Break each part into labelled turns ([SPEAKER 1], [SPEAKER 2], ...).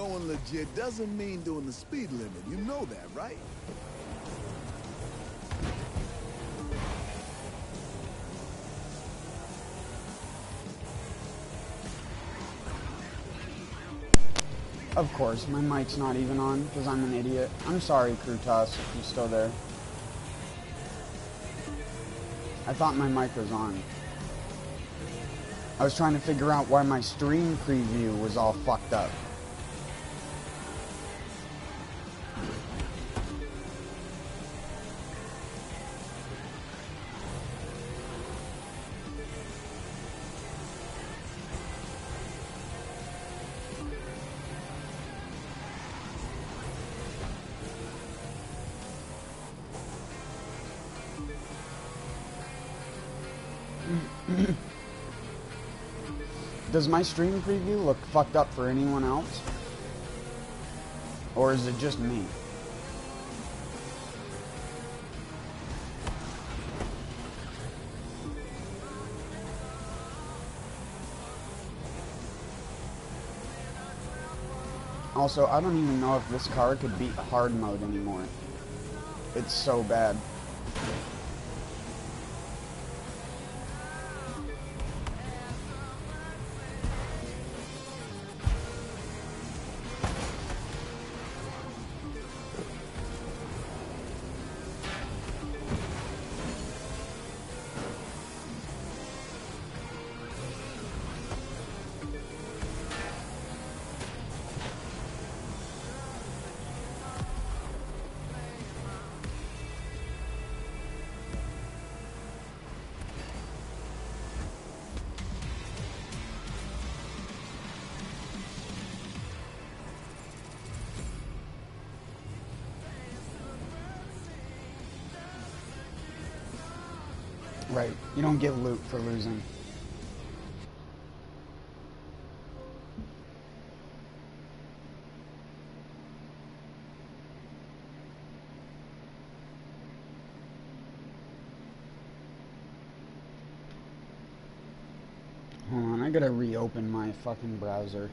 [SPEAKER 1] going legit doesn't mean doing the speed limit. You know that, right?
[SPEAKER 2] Of course, my mic's not even on because I'm an idiot. I'm sorry, Krutas, if you're still there. I thought my mic was on. I was trying to figure out why my stream preview was all fucked up. Does my stream preview look fucked up for anyone else? Or is it just me? Also, I don't even know if this car could beat hard mode anymore. It's so bad. Right, you don't get loot for losing. Hold on, I gotta reopen my fucking browser.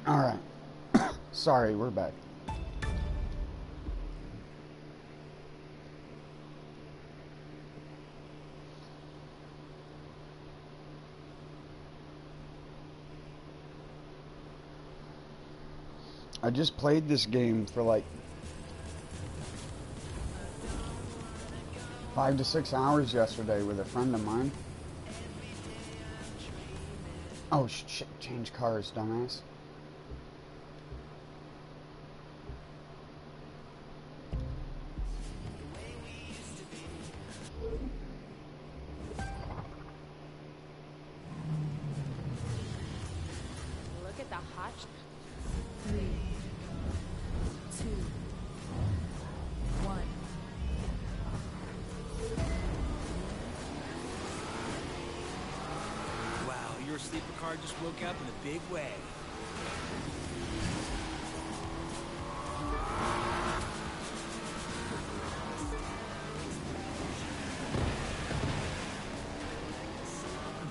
[SPEAKER 2] Alright. Sorry, we're back. I just played this game for like 5 to 6 hours yesterday with a friend of mine. Oh shit, change cars, dumbass.
[SPEAKER 3] Look at the hot 3, 2, 1.
[SPEAKER 4] Wow, your sleeper car just woke up in a big way.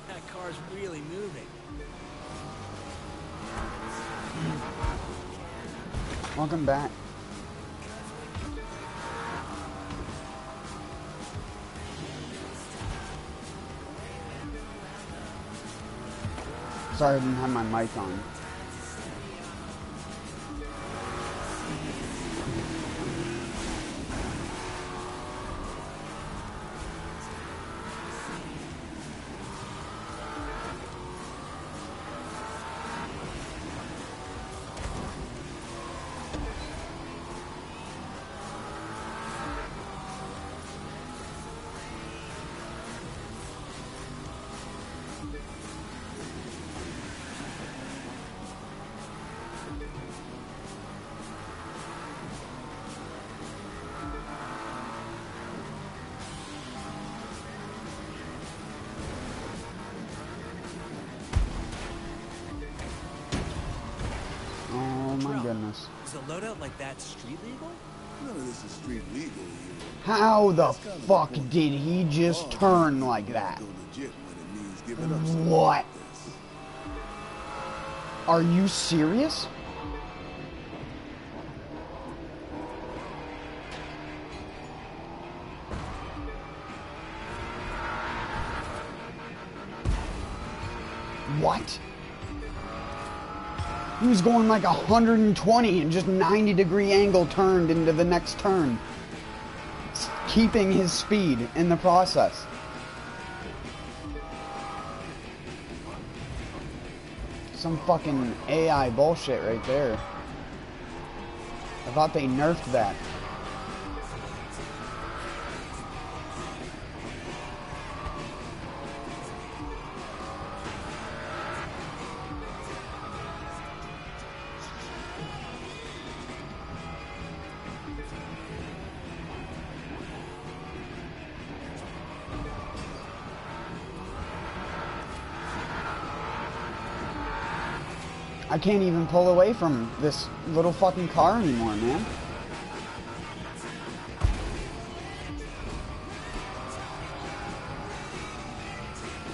[SPEAKER 4] That car's really moving.
[SPEAKER 2] Welcome back. Sorry I didn't have my mic on. my
[SPEAKER 4] Bro,
[SPEAKER 2] goodness.
[SPEAKER 4] is a loadout like that street legal?
[SPEAKER 1] None of this is street legal here.
[SPEAKER 2] How the
[SPEAKER 1] That's kind of the
[SPEAKER 2] fuck
[SPEAKER 1] point.
[SPEAKER 2] did he just
[SPEAKER 1] All
[SPEAKER 2] turn
[SPEAKER 1] these
[SPEAKER 2] like
[SPEAKER 1] people
[SPEAKER 2] that?
[SPEAKER 1] go legit when it means giving up something
[SPEAKER 2] What?
[SPEAKER 1] like this.
[SPEAKER 2] Are you serious? What? He was going like 120 and just 90-degree angle turned into the next turn, keeping his speed in the process. Some fucking AI bullshit right there. I thought they nerfed that. I can't even pull away from this little fucking car anymore, man.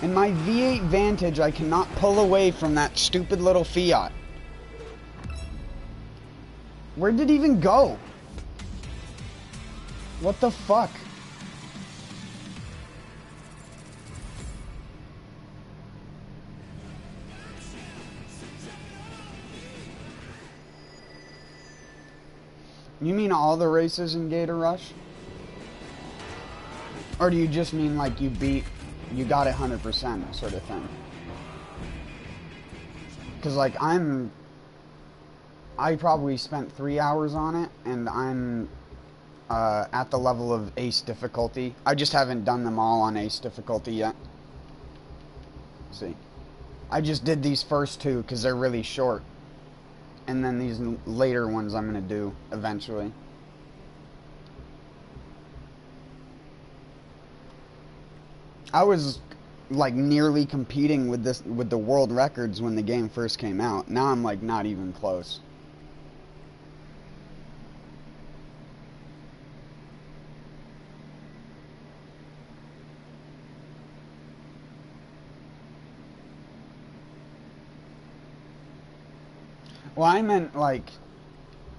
[SPEAKER 2] In my V8 Vantage, I cannot pull away from that stupid little Fiat. Where did it even go? What the fuck? You mean all the races in Gator Rush? Or do you just mean like you got it 100% sort of thing? Because like I probably spent 3 hours on it, and I'm at the level of Ace difficulty. I just haven't done them all on Ace difficulty yet. Let's see. I just did these first two because they're really short. And then these later ones I'm going to do eventually. I was like nearly competing with the world records when the game first came out. Now I'm like not even close. Well, I meant like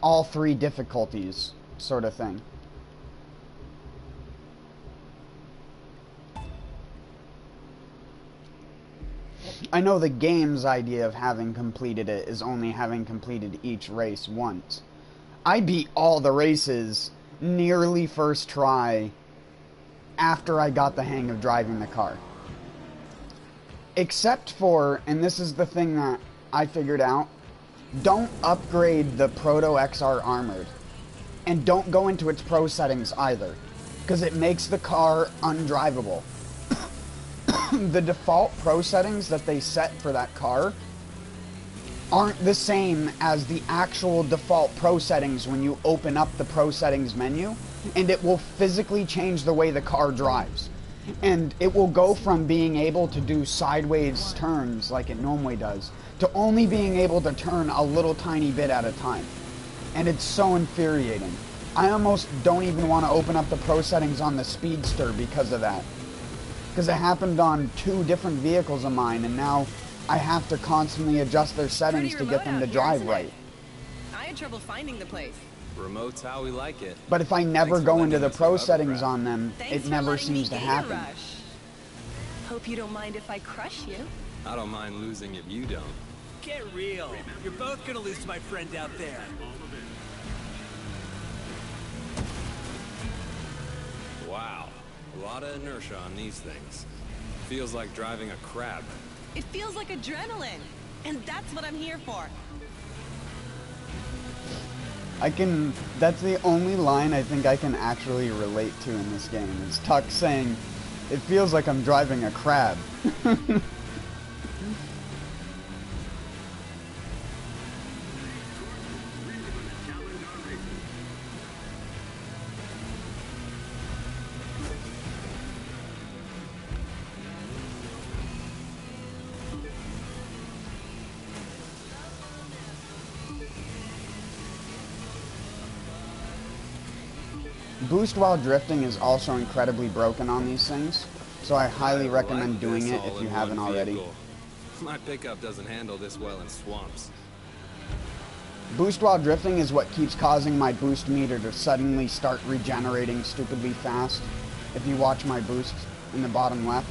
[SPEAKER 2] all 3 difficulties sort of thing. I know the game's idea of having completed it is only having completed each race once. I beat all the races nearly first try after I got the hang of driving the car. Except for, and this is the thing that I figured out, don't upgrade the Proto XR Armored. And don't go into its pro settings either, because it makes the car undrivable. The default pro settings that they set for that car aren't the same as the actual default pro settings when you open up the pro settings menu, and it will physically change the way the car drives. And it will go from being able to do sideways turns like it normally does to only being able to turn a little tiny bit at a time. And it's so infuriating. I almost don't even want to open up the pro settings on the Speedster because of that. Because it happened on 2 different vehicles of mine, and now I have to constantly adjust their settings to get them to drive right.
[SPEAKER 5] I had trouble finding the place.
[SPEAKER 6] Remote's how we like it.
[SPEAKER 2] But if I never go into the pro settings on them, it never seems to happen.
[SPEAKER 5] Hope you don't mind if I crush you.
[SPEAKER 6] I don't mind losing if you don't.
[SPEAKER 4] Get real. You're both gonna lose to my friend out there.
[SPEAKER 6] Wow. A lot of inertia on these things. Feels like driving a crab.
[SPEAKER 5] It feels like adrenaline. And that's what I'm here for.
[SPEAKER 2] That's the only line I think I can actually relate to in this game, is Tuck saying, it feels like I'm driving a crab. Boost while drifting is also incredibly broken on these things, so I highly recommend doing it if you haven't already.
[SPEAKER 6] My pickup doesn't handle this well in swamps.
[SPEAKER 2] Boost while drifting is what keeps causing my boost meter to suddenly start regenerating stupidly fast. If you watch my boost in the bottom left,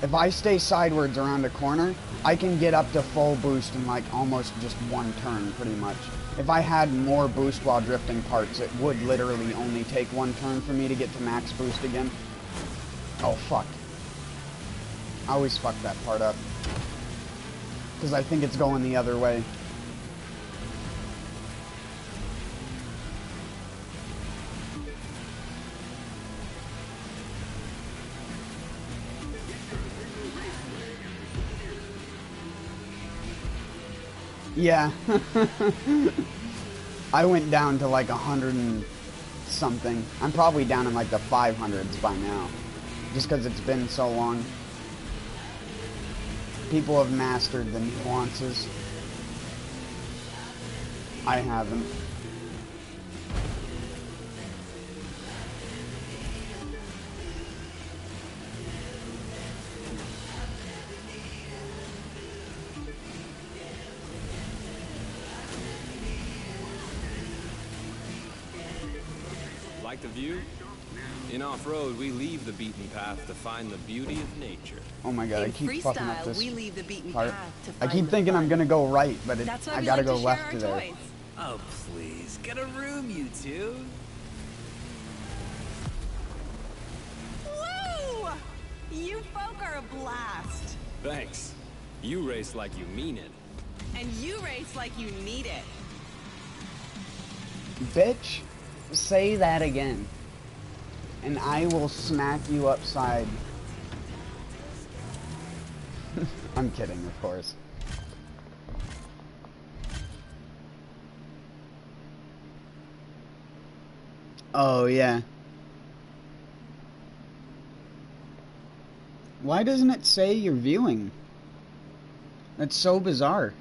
[SPEAKER 2] if I stay sideways around a corner, I can get up to full boost in like almost just one turn pretty much. If I had more boost while drifting parts, it would literally only take one turn for me to get to max boost again. Oh fuck. I always fuck that part up. Because I think it's going the other way. Yeah. I went down to like 100 and something. I'm probably down in like the 500s by now. Just because it's been so long. People have mastered the nuances. I haven't.
[SPEAKER 6] Like the view? In off-road, we leave the beaten path to find the beauty of nature.
[SPEAKER 2] Oh my god, I keep fucking up this
[SPEAKER 5] we leave the beaten
[SPEAKER 2] part.
[SPEAKER 5] path to
[SPEAKER 2] I
[SPEAKER 5] find
[SPEAKER 2] keep
[SPEAKER 5] the
[SPEAKER 2] thinking
[SPEAKER 5] fun.
[SPEAKER 2] I'm gonna go right, but
[SPEAKER 5] That's why
[SPEAKER 2] I
[SPEAKER 5] we
[SPEAKER 2] gotta
[SPEAKER 5] like
[SPEAKER 2] go
[SPEAKER 5] to
[SPEAKER 2] left
[SPEAKER 5] share
[SPEAKER 2] to
[SPEAKER 5] our
[SPEAKER 2] there.
[SPEAKER 5] toys.
[SPEAKER 4] Oh, please. Get a room, you two.
[SPEAKER 5] Woo! You folk are a blast.
[SPEAKER 6] Thanks. You race like you mean it.
[SPEAKER 5] And you race like you need it.
[SPEAKER 2] Bitch, say that again. And I will smack you upside. I'm kidding, of course. Oh, yeah. Why doesn't it say you're viewing? That's so bizarre.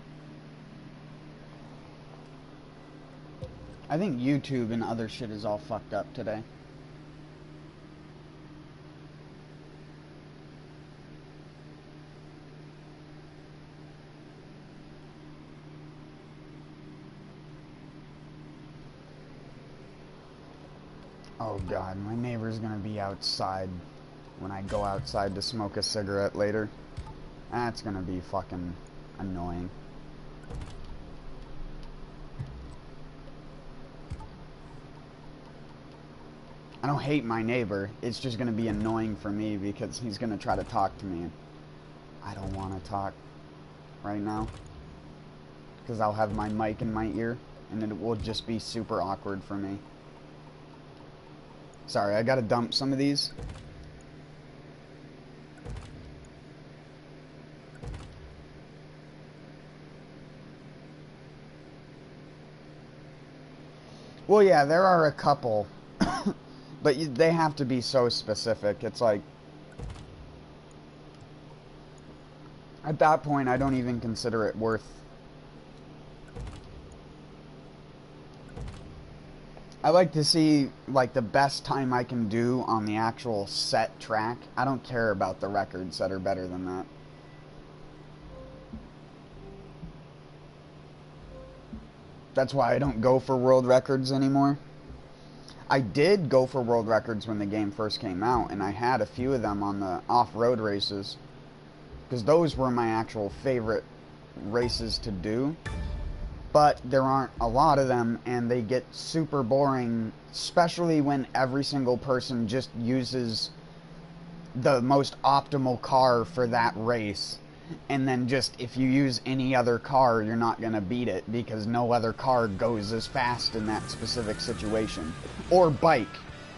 [SPEAKER 2] I think YouTube and other shit is all fucked up today. Oh god, my neighbor's gonna be outside when I go outside to smoke a cigarette later. That's gonna be fucking annoying. I don't hate my neighbor, it's just gonna be annoying for me because he's gonna try to talk to me and I don't wanna talk right now. Because I'll have my mic in my ear and it will just be super awkward for me. Sorry, I gotta dump some of these. Well, yeah, there are a couple, but they have to be so specific. It's like, at that point, I don't even consider it worth. I like to see, like, the best time I can do on the actual set track. I don't care about the records that are better than that. That's why I don't go for world records anymore. I did go for world records when the game first came out, and I had a few of them on the off-road races. Because those were my actual favorite races to do. But there aren't a lot of them, and they get super boring, especially when every single person just uses the most optimal car for that race. And then just, if you use any other car, you're not going to beat it, because no other car goes as fast in that specific situation. Or bike.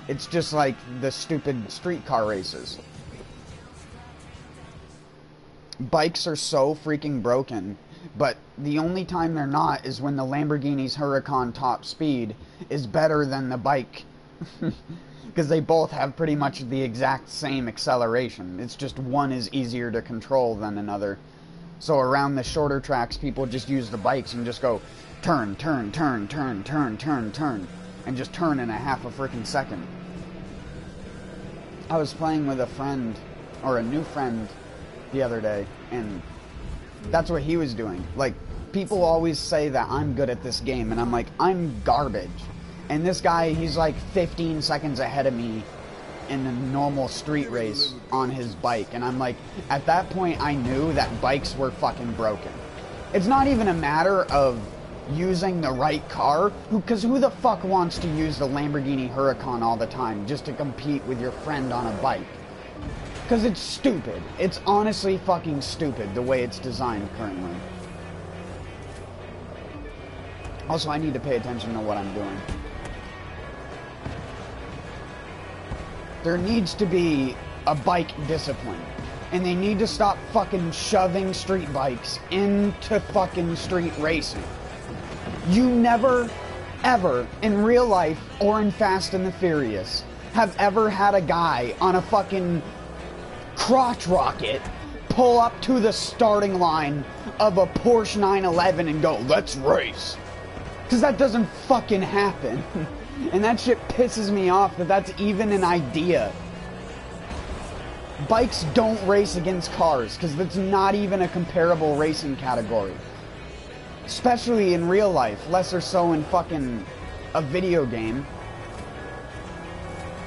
[SPEAKER 2] It's just like the stupid street car races. Bikes are so freaking broken. But the only time they're not is when the Lamborghini's Huracan top speed is better than the bike. Because they both have pretty much the exact same acceleration. It's just one is easier to control than another. So around the shorter tracks, people just use the bikes and just go turn, turn, turn, turn, turn, turn, turn. and just turn in a half a freaking second. I was playing with a friend, or a new friend, the other day, and that's what he was doing. Like, people always say that I'm good at this game, and I'm like, I'm garbage. And this guy, he's like 15 seconds ahead of me in a normal street race on his bike. And I'm like, at that point, I knew that bikes were fucking broken. It's not even a matter of using the right car, because who the fuck wants to use the Lamborghini Huracan all the time just to compete with your friend on a bike? Because it's stupid. It's honestly fucking stupid the way it's designed currently. Also, I need to pay attention to what I'm doing. There needs to be a bike discipline. And they need to stop fucking shoving street bikes into fucking street racing. You never, ever, in real life or in Fast and the Furious, have ever had a guy on a fucking crotch rocket pull up to the starting line of a Porsche 911 and go, let's race. Because that doesn't fucking happen. And that shit pisses me off that that's even an idea. Bikes don't race against cars, because that's not even a comparable racing category. Especially in real life, lesser so in fucking a video game.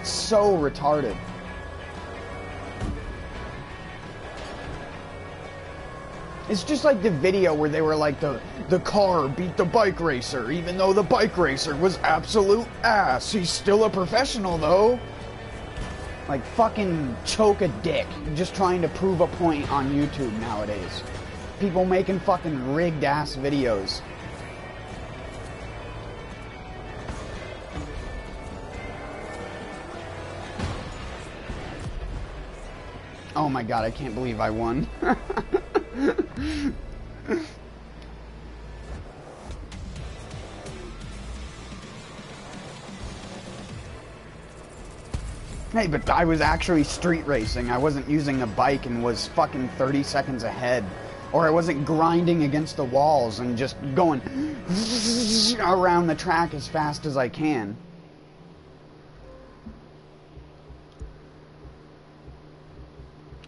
[SPEAKER 2] So retarded. It's just like the video where they were like, the car beat the bike racer, even though the bike racer was absolute ass. He's still a professional, though. Like, fucking choke a dick, just trying to prove a point on YouTube nowadays. People making fucking rigged-ass videos. Oh my god, I can't believe I won. Hey, but I was actually street racing. I wasn't using a bike and was fucking 30 seconds ahead. Or I wasn't grinding against the walls and just going around the track as fast as I can.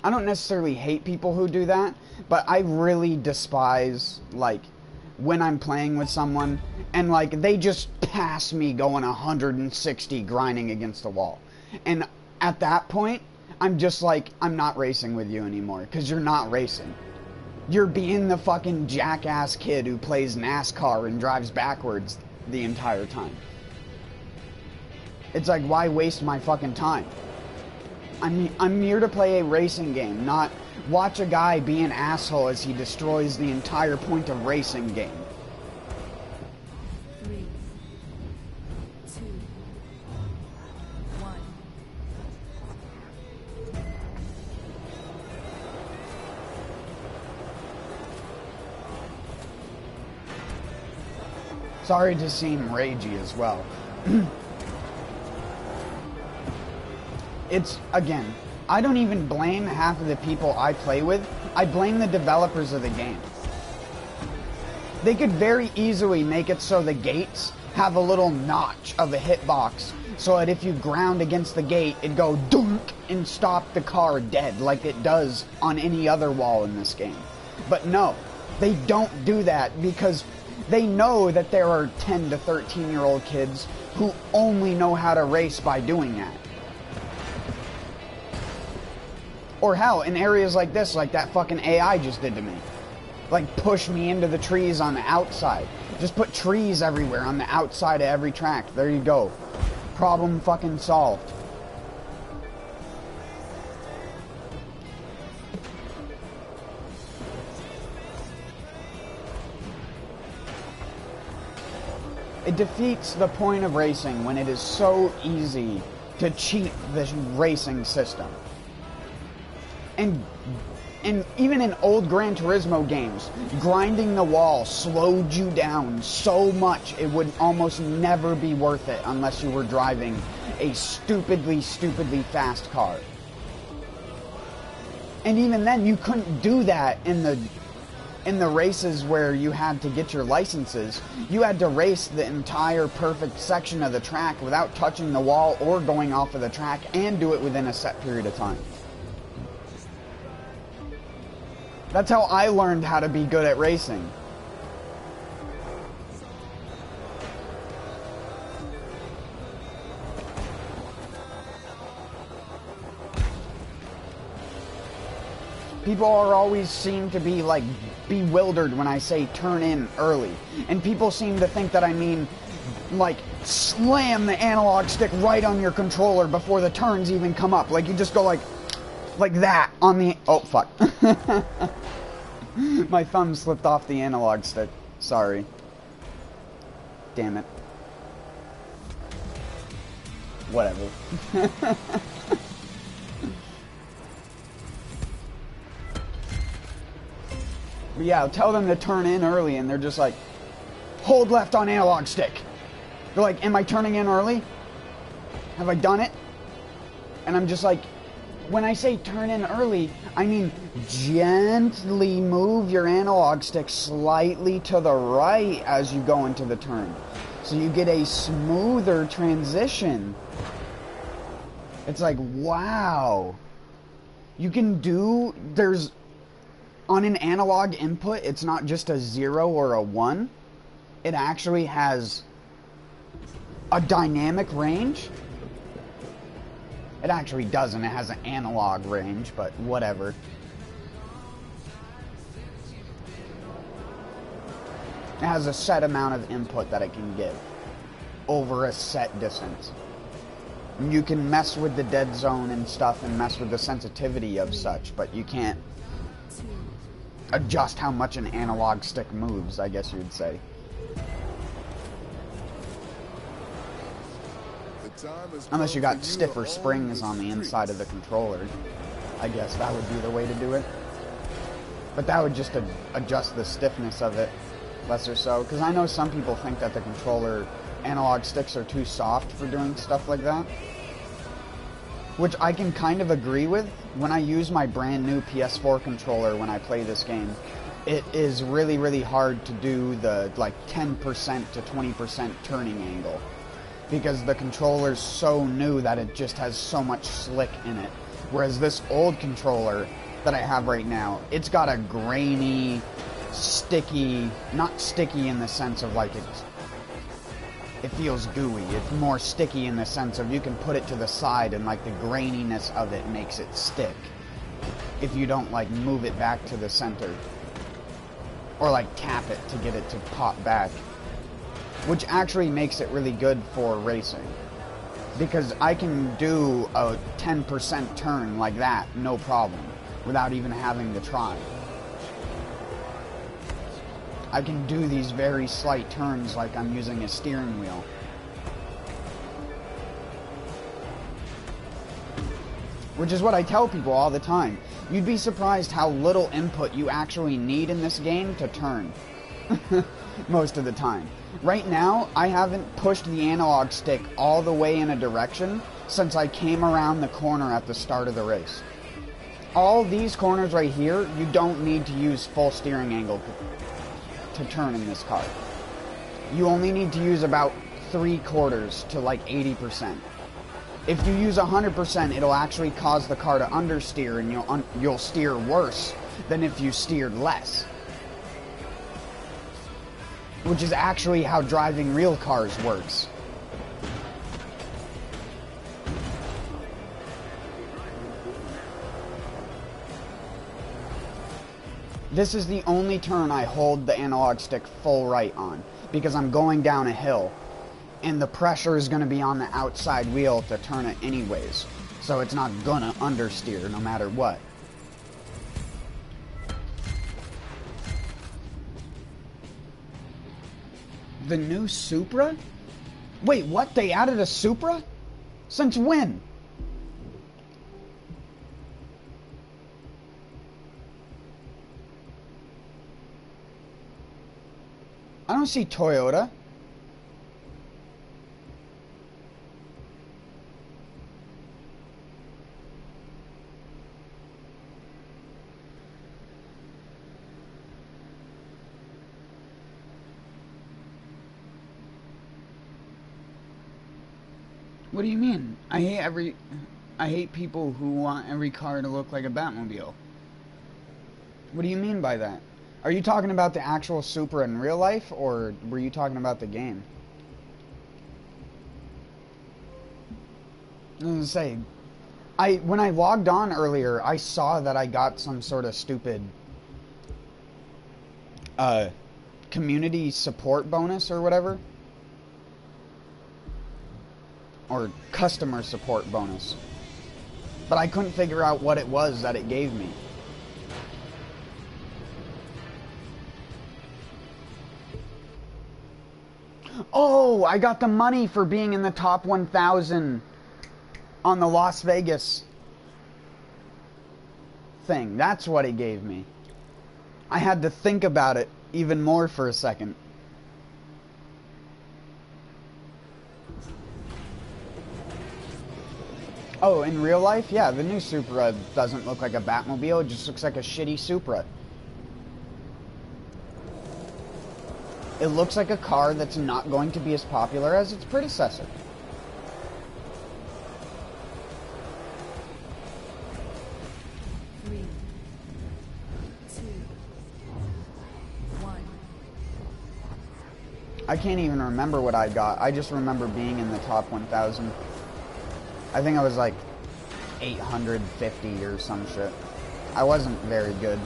[SPEAKER 2] I don't necessarily hate people who do that, but I really despise, like, when I'm playing with someone and, like, they just pass me going 160 grinding against the wall. And at that point, I'm just like, I'm not racing with you anymore, because you're not racing. You're being the fucking jackass kid who plays NASCAR and drives backwards the entire time. It's like, why waste my fucking time? I'm here to play a racing game, not watch a guy be an asshole as he destroys the entire point of racing game.
[SPEAKER 3] 3, 2, 1.
[SPEAKER 2] Sorry to seem ragey as well. It's, again, I don't even blame half of the people I play with. I blame the developers of the game. They could very easily make it so the gates have a little notch of a hitbox, so that if you ground against the gate, it'd go dunk and stop the car dead like it does on any other wall in this game. But no, they don't do that because they know that there are 10 to 13-year-old kids who only know how to race by doing that. Or hell, in areas like this, like that fucking AI just did to me. Like, push me into the trees on the outside. Just put trees everywhere on the outside of every track. There you go. Problem fucking solved. It defeats the point of racing when it is so easy to cheat the racing system. And even in old Gran Turismo games, grinding the wall slowed you down so much it would almost never be worth it unless you were driving a stupidly fast car. And even then, you couldn't do that in the in the races where you had to get your licenses, you had to race the entire perfect section of the track without touching the wall or going off of the track, and do it within a set period of time. That's how I learned how to be good at racing. People are always seem to be like bewildered when I say turn in early. And people seem to think that I mean like slam the analog stick right on your controller before the turns even come up. Like you just go like that on the... Oh, fuck. My thumb slipped off the analog stick. Sorry. Damn it. Whatever. But yeah, I'll tell them to turn in early, and they're just like, hold left on analog stick. They're like, am I turning in early? Have I done it? And I'm just like, when I say turn in early, I mean gently move your analog stick slightly to the right as you go into the turn. So you get a smoother transition. It's like, wow. You can do, there's... On an analog input, it's not just a 0 or a 1. It actually has a dynamic range. It actually doesn't. It has an analog range, but whatever. It has a set amount of input that it can give over a set distance. You can mess with the dead zone and stuff and mess with the sensitivity of such, but you can't adjust how much an analog stick moves, I guess you'd say. Unless you got stiffer springs on the inside of the controller. I guess that would be the way to do it. But that would just adjust the stiffness of it, less or so. Because I know some people think that the controller analog sticks are too soft for doing stuff like that. Which I can kind of agree with. When I use my brand new PS4 controller when I play this game, it is really, really hard to do the like 10% to 20% turning angle. Because the controller's so new that it just has so much slick in it. Whereas this old controller that I have right now, it's got a grainy, sticky, not sticky in the sense of like it feels gooey. It's more sticky in the sense of you can put it to the side and like the graininess of it makes it stick. If you don't like move it back to the center. Or like tap it to get it to pop back. Which actually makes it really good for racing. Because I can do a 10% turn like that, no problem. Without even having to try. I can do these very slight turns like I'm using a steering wheel. Which is what I tell people all the time. You'd be surprised how little input you actually need in this game to turn. Most of the time. Right now, I haven't pushed the analog stick all the way in a direction since I came around the corner at the start of the race. All these corners right here, you don't need to use full steering angle to turn in this car. You only need to use about 3/4 to like 80%. If you use 100%, it'll actually cause the car to understeer, and you'll steer worse than if you steered less. Which is actually how driving real cars works. This is the only turn I hold the analog stick full right on, because I'm going down a hill, and the pressure is going to be on the outside wheel to turn it anyways, so it's not gonna understeer no matter what. The new Supra? Wait, what? They added a Supra? Since when? I don't see Toyota. What do you mean? I hate people who want every car to look like a Batmobile. What do you mean by that? Are you talking about the actual Supra in real life, or were you talking about the game? I was gonna say, when I logged on earlier, I saw that I got some sort of stupid community support bonus or whatever. Or customer support bonus. But I couldn't figure out what it was that it gave me. Oh, I got the money for being in the top 1,000 on the Las Vegas thing. That's what it gave me. I had to think about it even more for a second. Oh, in real life? Yeah, the new Supra doesn't look like a Batmobile, it just looks like a shitty Supra. It looks like a car that's not going to be as popular as its predecessor.
[SPEAKER 3] Three, two, one.
[SPEAKER 2] I can't even remember what I got. I just remember being in the top 1,000. I think I was like 850 or some shit. I wasn't very good.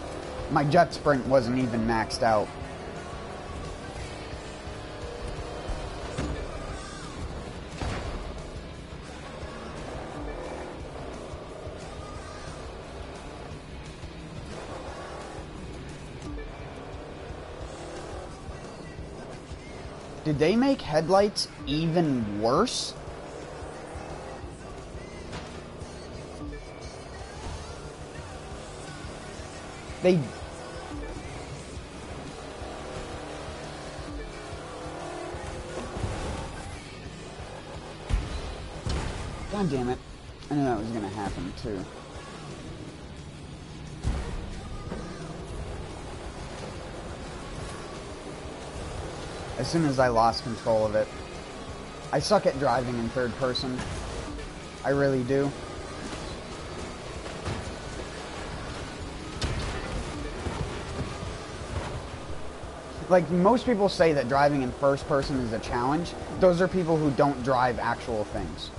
[SPEAKER 2] My jet sprint wasn't even maxed out. Did they make headlights even worse? They... God damn it. I knew that was gonna happen too. As soon as I lost control of it. I suck at driving in third person. I really do. Like, most people say that driving in first person is a challenge. Those are people who don't drive actual things.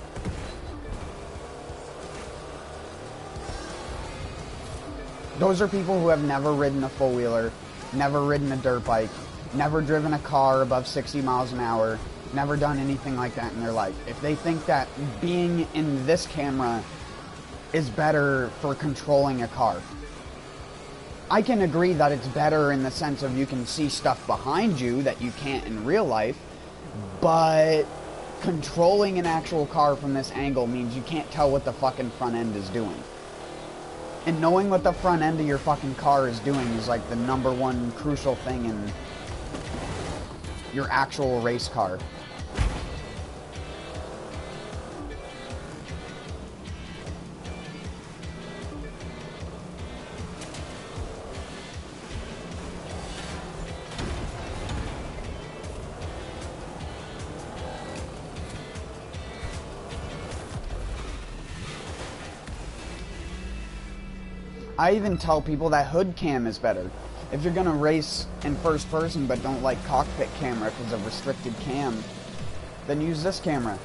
[SPEAKER 2] Those are people who have never ridden a four-wheeler, never ridden a dirt bike, never driven a car above 60 miles an hour, never done anything like that in their life. If they think that being in this camera is better for controlling a car, I can agree that it's better in the sense of you can see stuff behind you that you can't in real life, but controlling an actual car from this angle means you can't tell what the fucking front end is doing. And knowing what the front end of your fucking car is doing is like the #1 crucial thing in your actual race car. I even tell people that hood cam is better. If you're gonna race in first person but don't like cockpit camera because of restricted cam, then use this camera.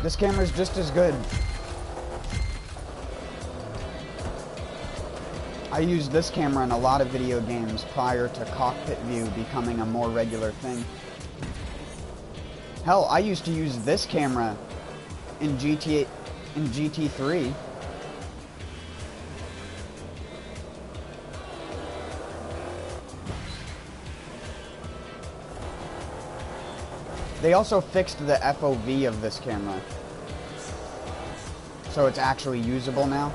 [SPEAKER 2] This camera's just as good. I used this camera in a lot of video games prior to cockpit view becoming a more regular thing. Hell, I used to use this camera in GT3. They also fixed the FOV of this camera, so it's actually usable now.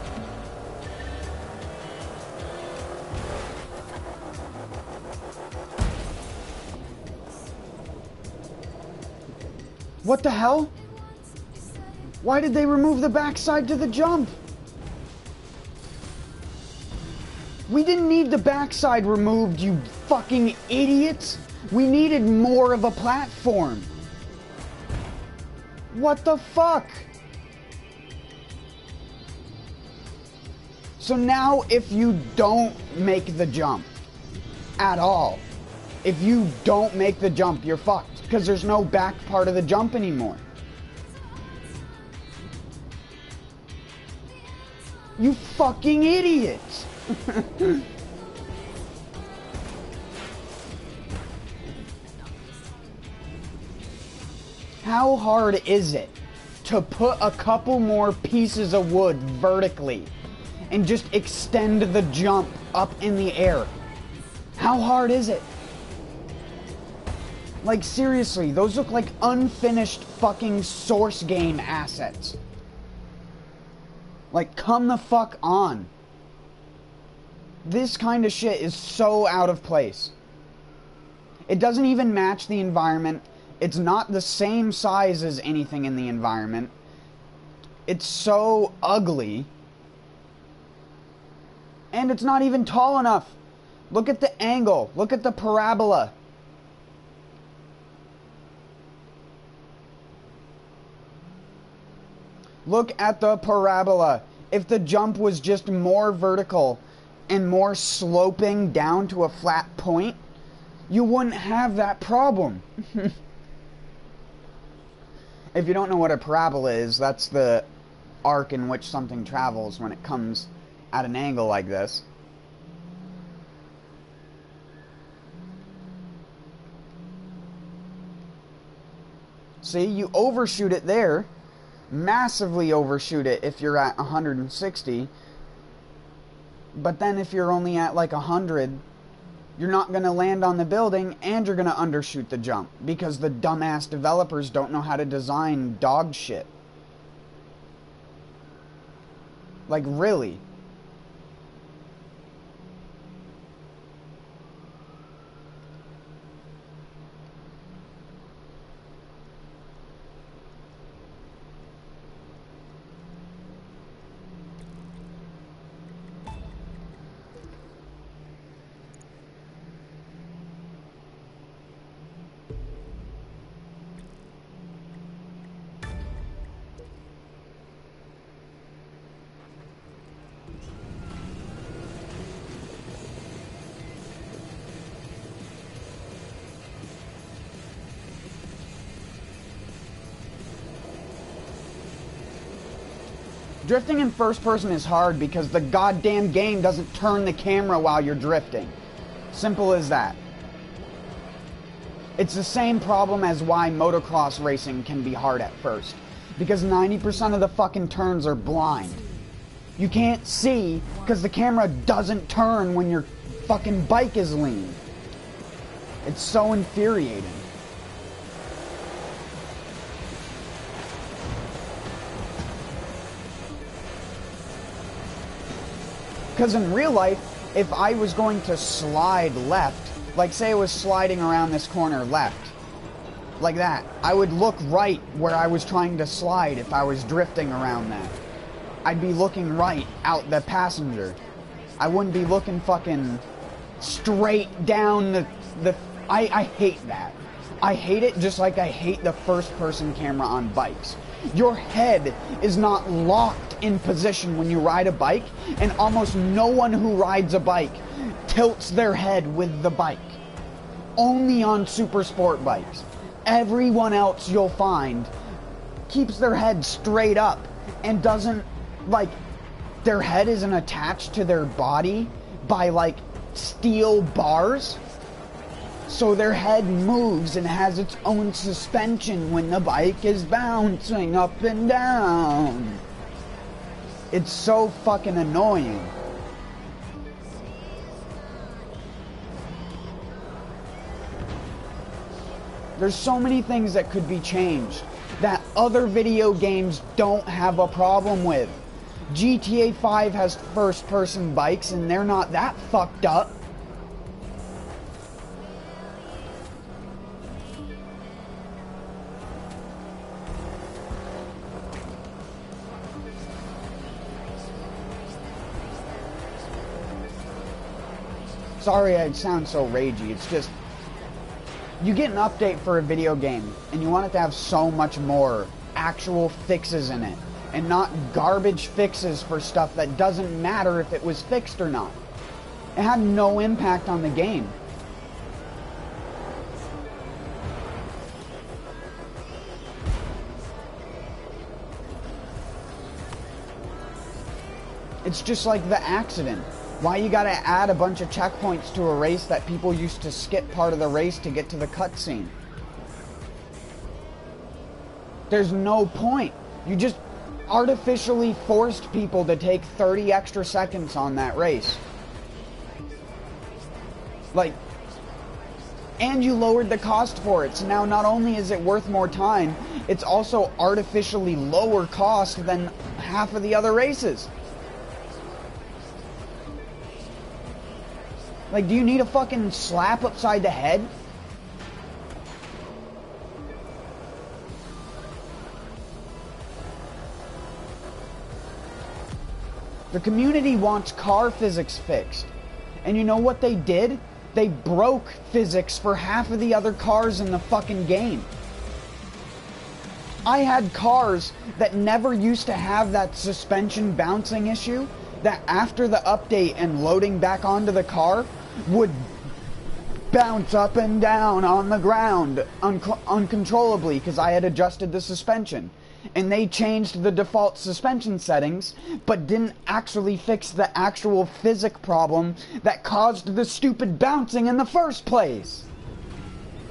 [SPEAKER 2] What the hell? Why did they remove the backside to the jump? We didn't need the backside removed, you fucking idiots! We needed more of a platform. What the fuck? So now if you don't make the jump at all, if you don't make the jump, you're fucked, because there's no back part of the jump anymore. You fucking idiots! How hard is it to put a couple more pieces of wood vertically and just extend the jump up in the air? How hard is it? Like, seriously, those look like unfinished fucking source game assets. Like, come the fuck on. This kind of shit is so out of place. It doesn't even match the environment. It's not the same size as anything in the environment. It's so ugly. And it's not even tall enough. Look at the angle. Look at the parabola. Look at the parabola. If the jump was just more vertical and more sloping down to a flat point, you wouldn't have that problem. If you don't know what a parabola is, that's the arc in which something travels when it comes at an angle like this. See, you overshoot it there. Massively overshoot it if you're at 160. But then if you're only at like 100, you're not going to land on the building and you're going to undershoot the jump because the dumbass developers don't know how to design dog shit. Like, really? Drifting in first person is hard because the goddamn game doesn't turn the camera while you're drifting. Simple as that. It's the same problem as why motocross racing can be hard at first. Because 90% of the fucking turns are blind. You can't see because the camera doesn't turn when your fucking bike is lean. It's so infuriating. Because in real life, if I was going to slide left, like say I was sliding around this corner left, like that, I would look right where I was trying to slide if I was drifting around that. I'd be looking right out the passenger. I wouldn't be looking fucking straight down the I hate that. I hate it just like I hate the first person camera on bikes. Your head is not locked in position when you ride a bike, and almost no one who rides a bike tilts their head with the bike. Only on super sport bikes. Everyone else you'll find keeps their head straight up and doesn't, like, their head isn't attached to their body by, like, steel bars. So their head moves and has its own suspension when the bike is bouncing up and down. It's so fucking annoying. There's so many things that could be changed that other video games don't have a problem with. GTA 5 has first-person bikes and they're not that fucked up. Sorry I sound so ragey, it's just, you get an update for a video game, and you want it to have so much more actual fixes in it, and not garbage fixes for stuff that doesn't matter if it was fixed or not. It had no impact on the game. It's just like the accident. Why you gotta add a bunch of checkpoints to a race that people used to skip part of the race to get to the cutscene? There's no point. You just artificially forced people to take 30 extra seconds on that race. Like, and you lowered the cost for it, so now not only is it worth more time, it's also artificially lower cost than half of the other races. Like, do you need a fucking slap upside the head? The community wants car physics fixed. And you know what they did? They broke physics for half of the other cars in the fucking game. I had cars that never used to have that suspension bouncing issue, that after the update and loading back onto the car would bounce up and down on the ground uncontrollably because I had adjusted the suspension. And they changed the default suspension settings, but didn't actually fix the actual physics problem that caused the stupid bouncing in the first place.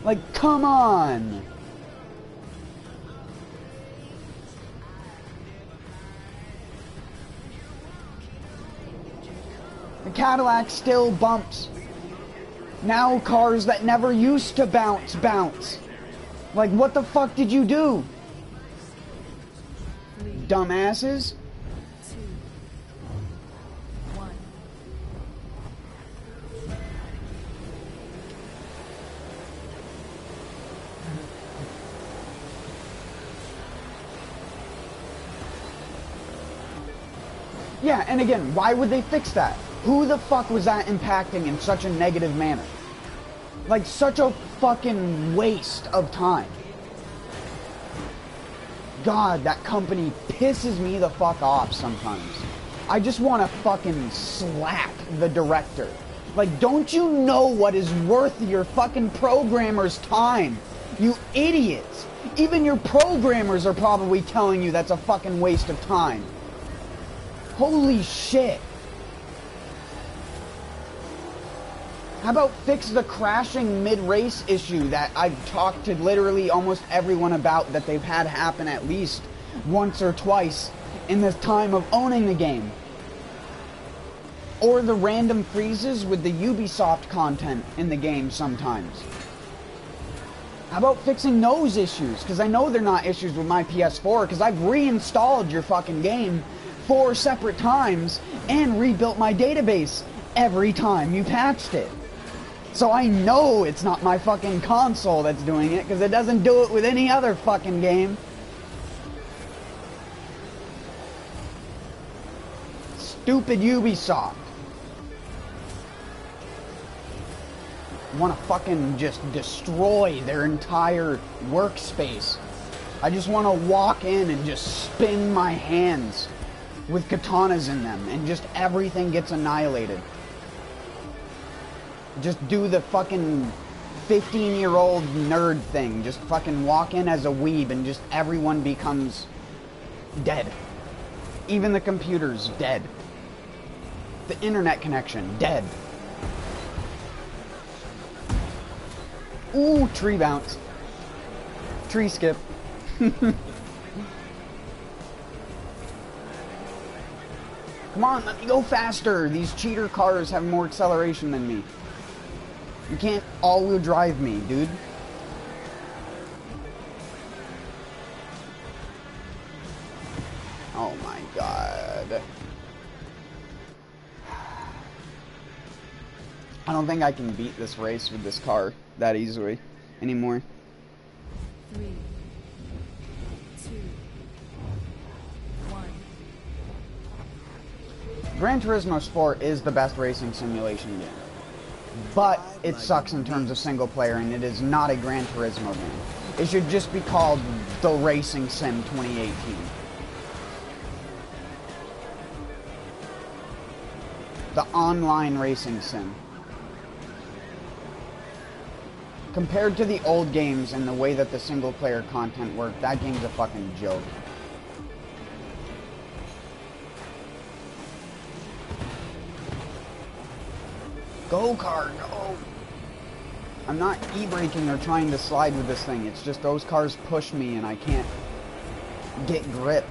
[SPEAKER 2] Like, come on. The Cadillac still bumps. Now cars that never used to bounce. Like, what the fuck did you do? Dumbasses.
[SPEAKER 3] 2, 1.
[SPEAKER 2] Yeah, and again, why would they fix that? Who the fuck was that impacting in such a negative manner? Like, such a fucking waste of time. God, that company pisses me the fuck off sometimes. I just want to fucking slap the director. Like, don't you know what is worth your fucking programmer's time? You idiots. Even your programmers are probably telling you that's a fucking waste of time. Holy shit. How about fix the crashing mid-race issue that I've talked to literally almost everyone about, that they've had happen at least once or twice in the time of owning the game? Or the random freezes with the Ubisoft content in the game sometimes. How about fixing those issues? Because I know they're not issues with my PS4, because I've reinstalled your fucking game 4 separate times and rebuilt my database every time you patched it. So I know it's not my fucking console that's doing it, because it doesn't do it with any other fucking game. Stupid Ubisoft. Want to fucking just destroy their entire workspace. I just want to walk in and just spin my hands with katanas in them, and just everything gets annihilated. Just do the fucking 15-year-old nerd thing. Just fucking walk in as a weeb and just everyone becomes dead. Even the computer's dead. The internet connection, dead. Ooh, tree bounce. Tree skip. Come on, let me go faster. These cheater cars have more acceleration than me. You can't all-wheel drive me, dude. Oh my god. I don't think I can beat this race with this car that easily anymore.
[SPEAKER 3] 3, 2, 1.
[SPEAKER 2] Gran Turismo Sport is the best racing simulation game. But it sucks in terms of single player, and it is not a Gran Turismo game. It should just be called Postal Racing Sim 2018. The online racing sim. Compared to the old games and the way that the single player content worked, that game's a fucking joke. Go car, go! I'm not e-braking or trying to slide with this thing, it's just those cars push me and I can't get grip.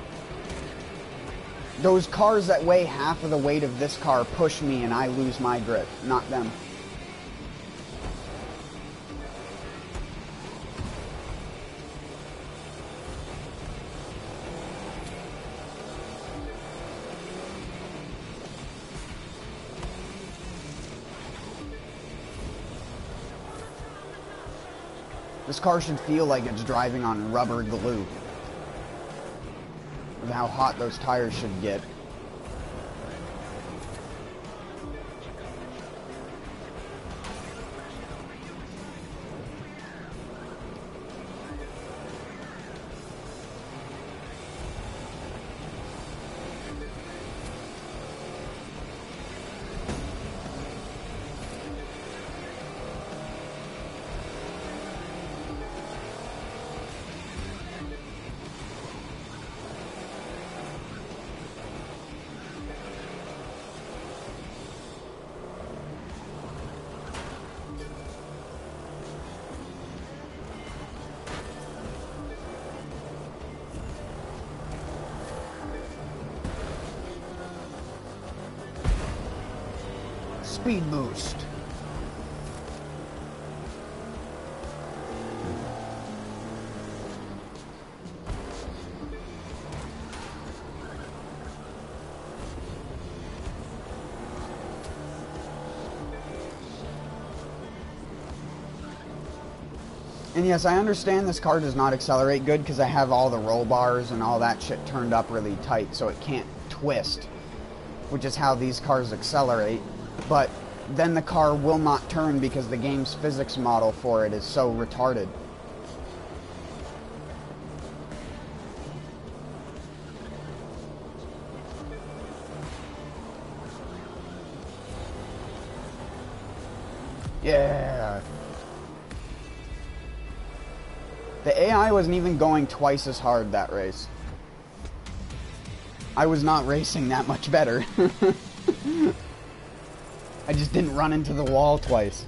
[SPEAKER 2] Those cars that weigh half of the weight of this car push me and I lose my grip, not them. This car should feel like it's driving on rubber glue. With how hot those tires should get. Speed boost. And yes, I understand this car does not accelerate good because I have all the roll bars and all that shit turned up really tight so it can't twist, which is how these cars accelerate. But then the car will not turn because the game's physics model for it is so retarded. Yeah. The AI wasn't even going twice as hard that race. I was not racing that much better. I just didn't run into the wall twice.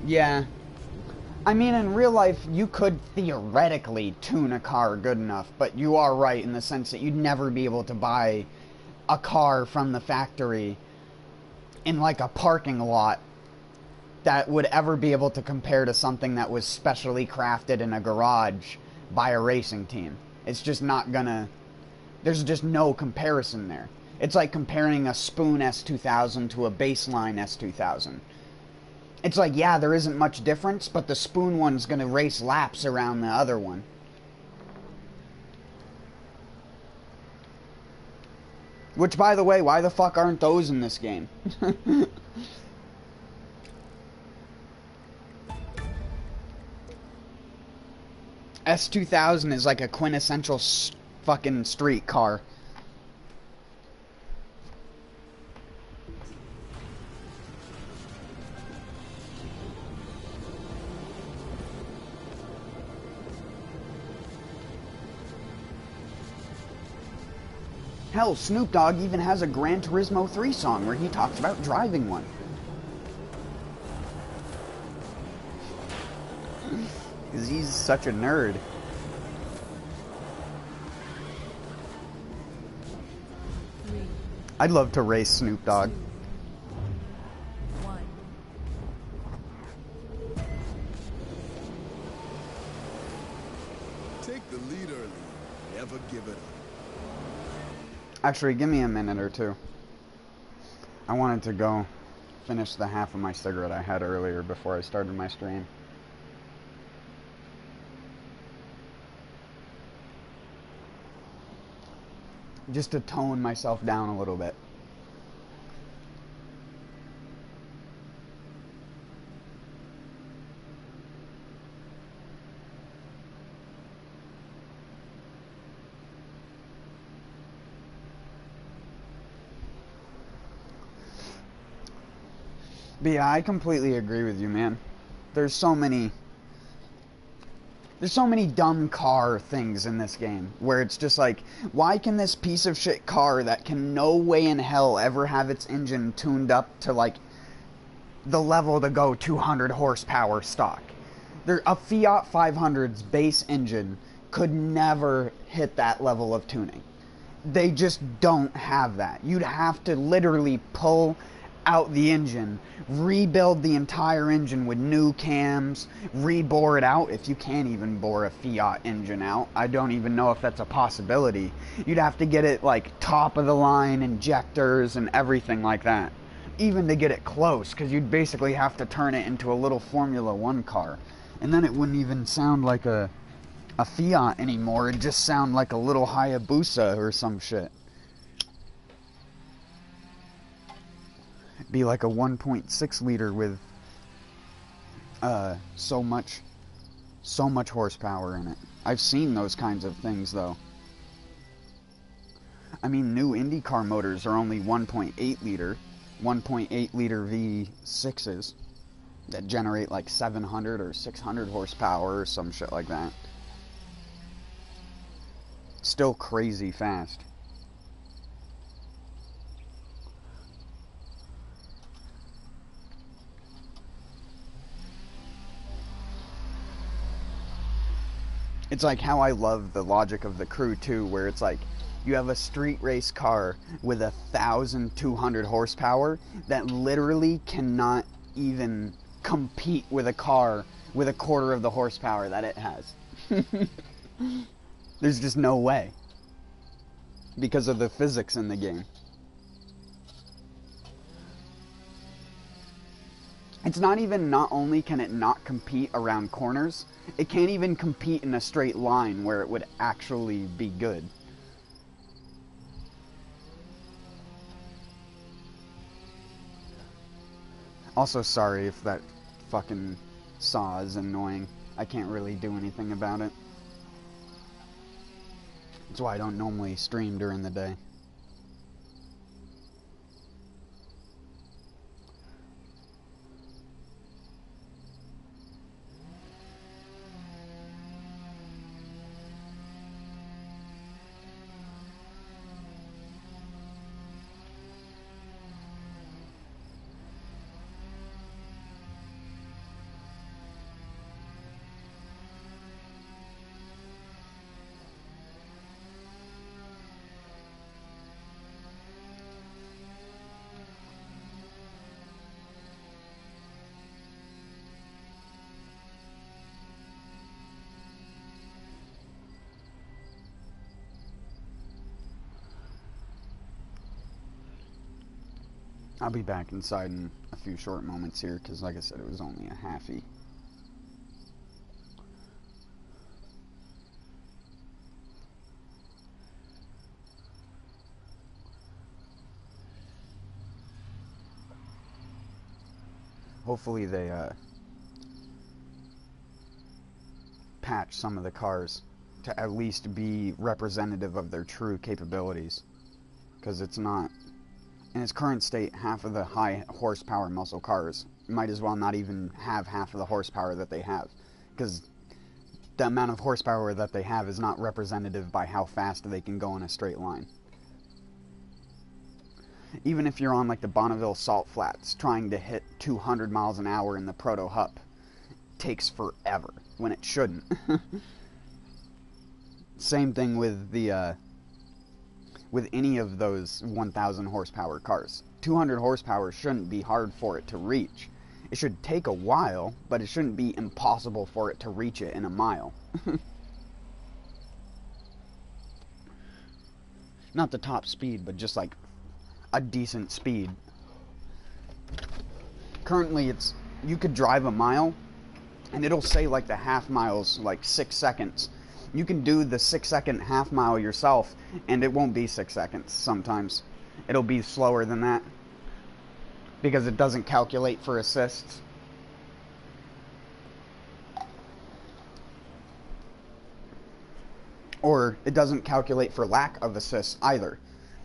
[SPEAKER 2] Yeah. I mean, in real life, you could theoretically tune a car good enough, but you are right in the sense that you'd never be able to buy a car from the factory in like a parking lot that would ever be able to compare to something that was specially crafted in a garage by a racing team. It's just not gonna... There's just no comparison there. It's like comparing a Spoon S2000 to a Baseline S2000. It's like, yeah, there isn't much difference, but the Spoon one's gonna race laps around the other one. Which, by the way, why the fuck aren't those in this game? S2000 is like a quintessential fucking street car. Hell, Snoop Dogg even has a Gran Turismo 3 song where he talks about driving one. Because he's such a nerd. I'd love to race Snoop Dogg.
[SPEAKER 3] 1.
[SPEAKER 1] Take the lead early. Never give it up.
[SPEAKER 2] Actually, give me a minute or two. I wanted to go finish the half of my cigarette I had earlier before I started my stream. just to tone myself down a little bit. But yeah, I completely agree with you, man. There's so many dumb car things in this game where it's just like, why can this piece of shit car that can no way in hell ever have its engine tuned up to like the level to go 200 horsepower stock? A Fiat 500's base engine could never hit that level of tuning. They just don't have that. You'd have to literally pull out the engine, rebuild the entire engine with new cams, rebore it out, if you can't even bore a Fiat engine out. I don't even know if that's a possibility. You'd have to get it like top of the line injectors and everything like that, even to get it close, because you'd basically have to turn it into a little Formula 1 car, and then it wouldn't even sound like a Fiat anymore. It'd just sound like a little Hayabusa or some shit. Be like a 1.6 liter with so much horsepower in it. I've seen those kinds of things though. I mean, new IndyCar motors are only 1.8 liter V6s that generate like 700 or 600 horsepower or some shit like that. Still crazy fast. It's like how I love the logic of the Crew 2, where it's like you have a street race car with 1,200 horsepower that literally cannot even compete with a car with a quarter of the horsepower that it has. There's just no way, because of the physics in the game. It's not even, not only can it not compete around corners, it can't even compete in a straight line where it would actually be good. Also, sorry if that fucking saw is annoying. I can't really do anything about it. That's why I don't normally stream during the day. I'll be back inside in a few short moments here, because like I said, it was only a halfie. Hopefully they patch some of the cars to at least be representative of their true capabilities, because it's not. In its current state, half of the high horsepower muscle cars might as well not even have half of the horsepower that they have, because the amount of horsepower that they have is not representative by how fast they can go in a straight line. Even if you're on like the Bonneville Salt Flats trying to hit 200 miles an hour in the Proto Hup, takes forever when it shouldn't. Same thing with the with any of those 1,000 horsepower cars. 200 horsepower shouldn't be hard for it to reach. It should take a while, but it shouldn't be impossible for it to reach it in a mile. Not the top speed, but just like a decent speed. Currently, you could drive a mile, and it'll say like the half mile's like 6 seconds, You can do the 6-second half mile yourself, and it won't be 6 seconds sometimes. It'll be slower than that, because it doesn't calculate for assists. Or it doesn't calculate for lack of assists either.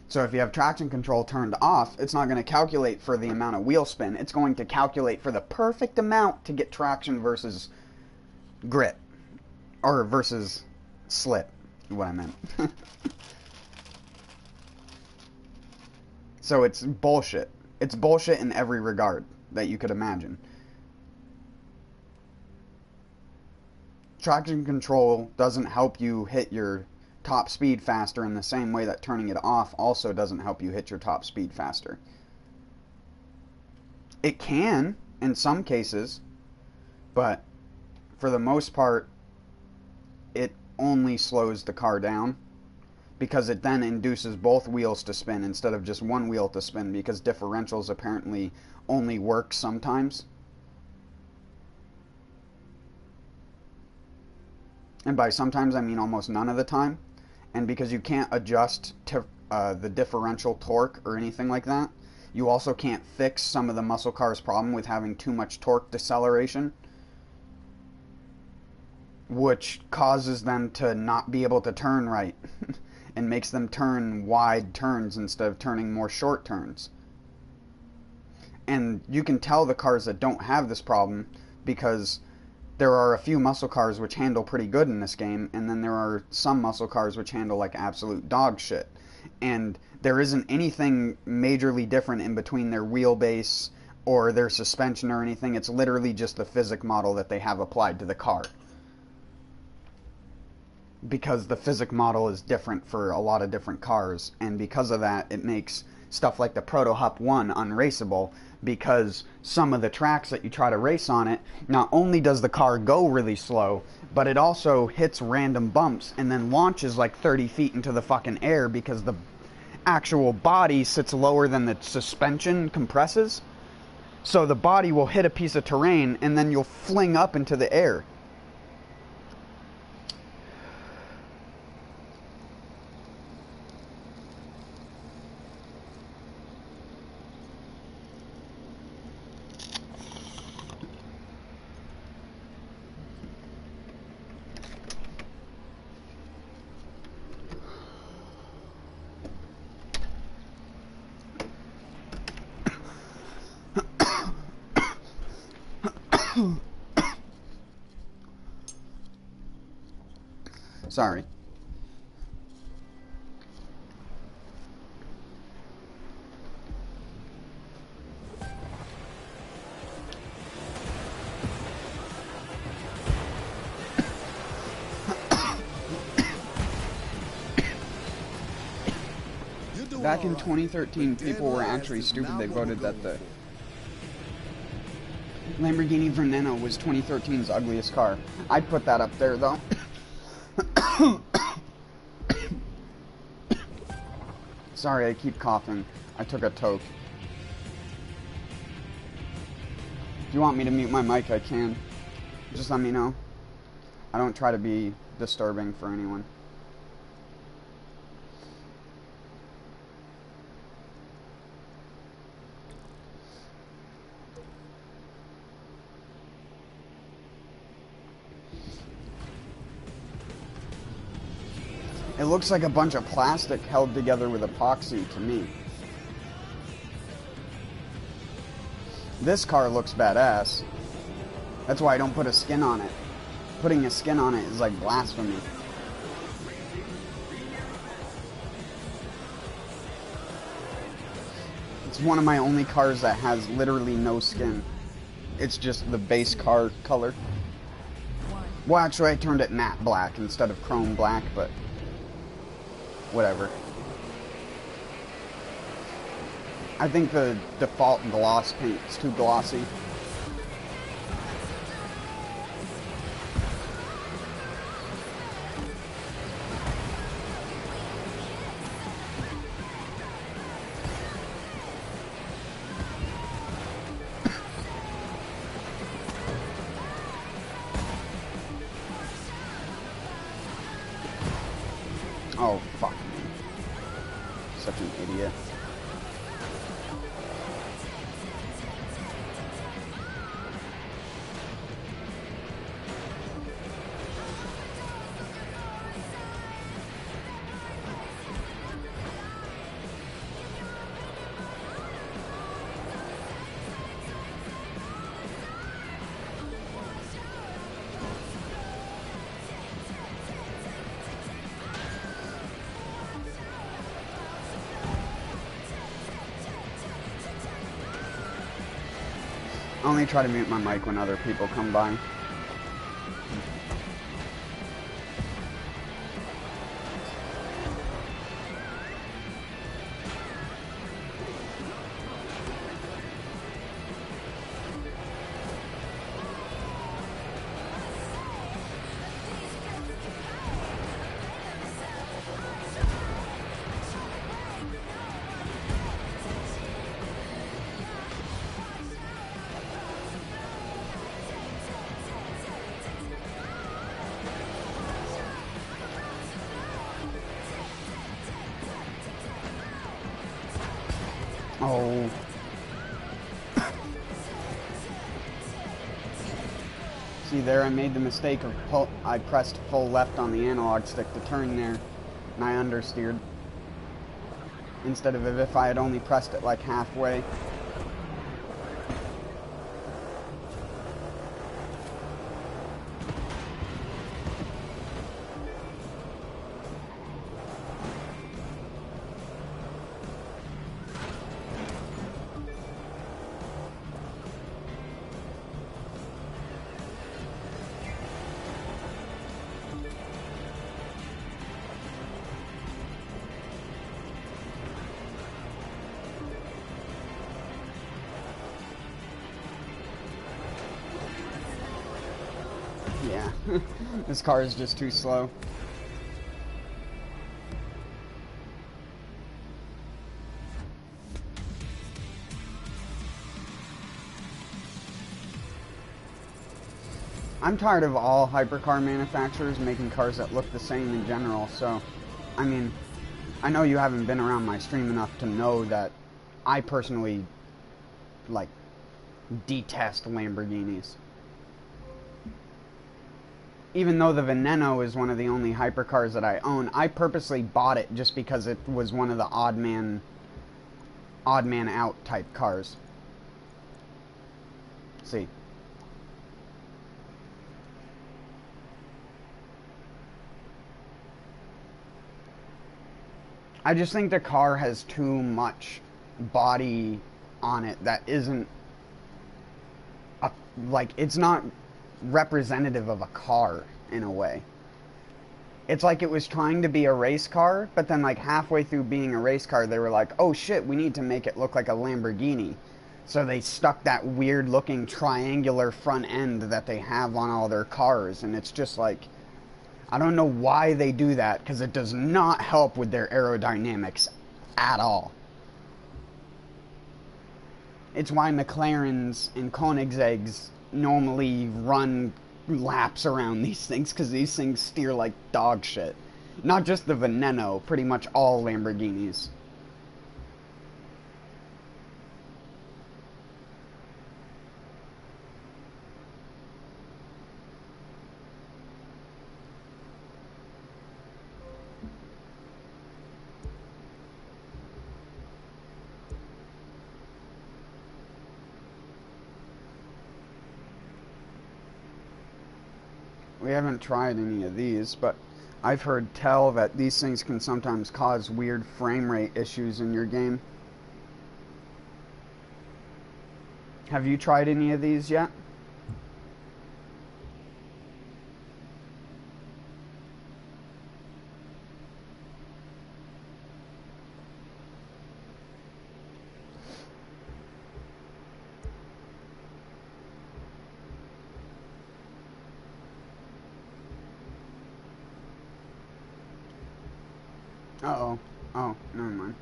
[SPEAKER 2] So if you have traction control turned off, it's not going to calculate for the amount of wheel spin. It's going to calculate for the perfect amount to get traction versus grit. Or versus slip, what I meant. So it's bullshit. It's bullshit in every regard that you could imagine. Traction control doesn't help you hit your top speed faster in the same way that turning it off also doesn't help you hit your top speed faster. It can, in some cases, but for the most part, it only slows the car down, because it then induces both wheels to spin instead of just one wheel to spin, because differentials apparently only work sometimes. And by sometimes I mean almost none of the time. And because you can't adjust to the differential torque or anything like that, you also can't fix some of the muscle cars' problem with having too much torque deceleration, which causes them to not be able to turn right and makes them turn wide turns instead of turning more short turns. And you can tell the cars that don't have this problem because there are a few muscle cars which handle pretty good in this game, and then there are some muscle cars which handle like absolute dog shit. And there isn't anything majorly different in between their wheelbase or their suspension or anything. It's literally just the physics model that they have applied to the car. Because the physics model is different for a lot of different cars, and because of that, it makes stuff like the Proto Hup 1 unraceable, because some of the tracks that you try to race on it, not only does the car go really slow, but it also hits random bumps and then launches like 30 feet into the fucking air because the actual body sits lower than the suspension compresses. So the body will hit a piece of terrain and then you'll fling up into the air. Sorry. Back in 2013, people were actually stupid. They voted that the Lamborghini Veneno was 2013's ugliest car. I'd put that up there, though. Sorry, I keep coughing. I took a toke. If you want me to mute my mic, I can. Just let me know. I don't try to be disturbing for anyone. It looks like a bunch of plastic held together with epoxy to me. This car looks badass. That's why I don't put a skin on it. Putting a skin on it is like blasphemy. It's one of my only cars that has literally no skin. It's just the base car color. Well, actually, I turned it matte black instead of chrome black, but whatever. I think the default gloss paint is too glossy. Oh, fuck me. Such an idiot. I only try to mute my mic when other people come by. Oh. See there, I made the mistake of I pressed full left on the analog stick to turn there, and I understeered. Instead of if I had only pressed it like halfway. Yeah, this car is just too slow. I'm tired of all hypercar manufacturers making cars that look the same in general, so, I mean, I know you haven't been around my stream enough to know that I personally, like, detest Lamborghinis. Even though the Veneno is one of the only hypercars that I own, I purposely bought it just because it was one of the odd man out type cars. See. I just think the car has too much body on it that isn't like, it's not representative of a car in a way. It's like it was trying to be a race car, but then like halfway through being a race car they were like, oh shit, we need to make it look like a Lamborghini. So they stuck that weird looking triangular front end that they have on all their cars, and it's just like, I don't know why they do that, because it does not help with their aerodynamics at all. It's why McLarens and Koenigsegg's normally run laps around these things, because these things steer like dog shit. Not just the Veneno, pretty much all Lamborghinis. We haven't tried any of these, but I've heard tell that these things can sometimes cause weird frame rate issues in your game. Have you tried any of these yet? Uh-oh. Oh, never mind.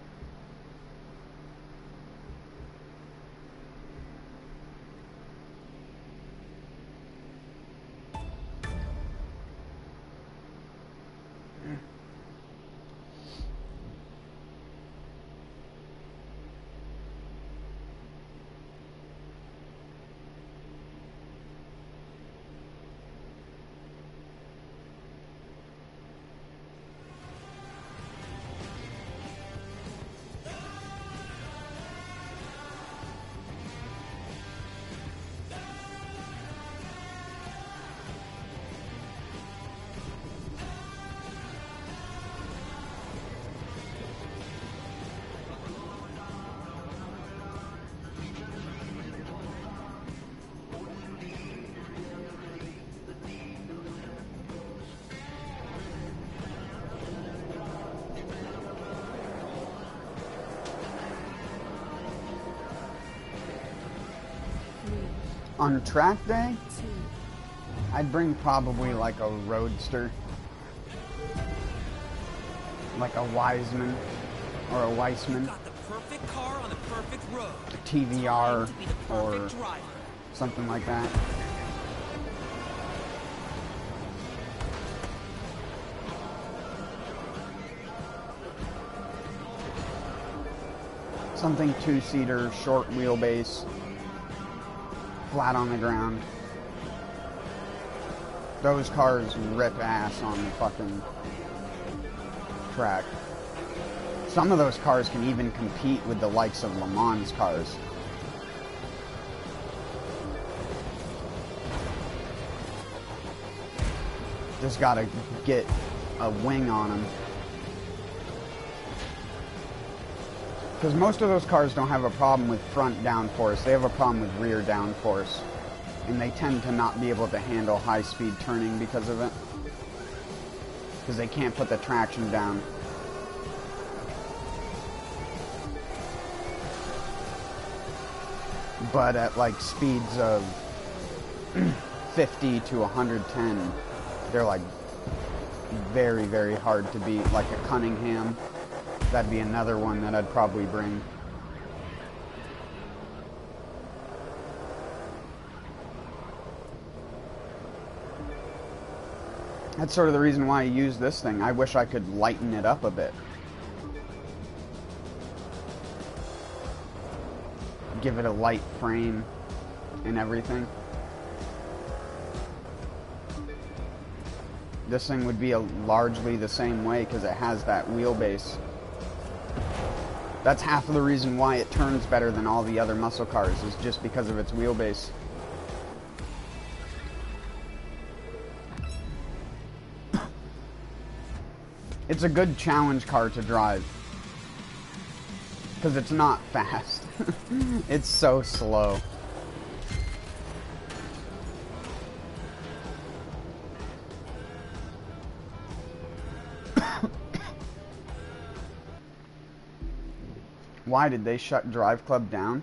[SPEAKER 2] On track day, I'd bring probably like a roadster. Like a Wiseman or a Weissman.
[SPEAKER 4] Got the perfect car on the perfect road.
[SPEAKER 2] A TVR
[SPEAKER 4] To be the
[SPEAKER 2] or
[SPEAKER 4] perfect driver.
[SPEAKER 2] something like that. Something two-seater, short wheelbase, flat on the ground. Those cars rip ass on the fucking track. Some of those cars can even compete with the likes of Le Mans cars. Just gotta get a wing on them. Because most of those cars don't have a problem with front downforce, they have a problem with rear downforce. And they tend to not be able to handle high-speed turning because of it. Because they can't put the traction down. But at like speeds of 50 to 110, they're like very, very hard to beat. Like a Cunningham. That'd be another one that I'd probably bring. That's sort of the reason why I use this thing. I wish I could lighten it up a bit. Give it a light frame and everything. This thing would be largely the same way because it has that wheelbase. That's half of the reason why it turns better than all the other muscle cars, is just because of its wheelbase. It's a good challenge car to drive. Because it's not fast. It's so slow. Why did they shut Drive Club down?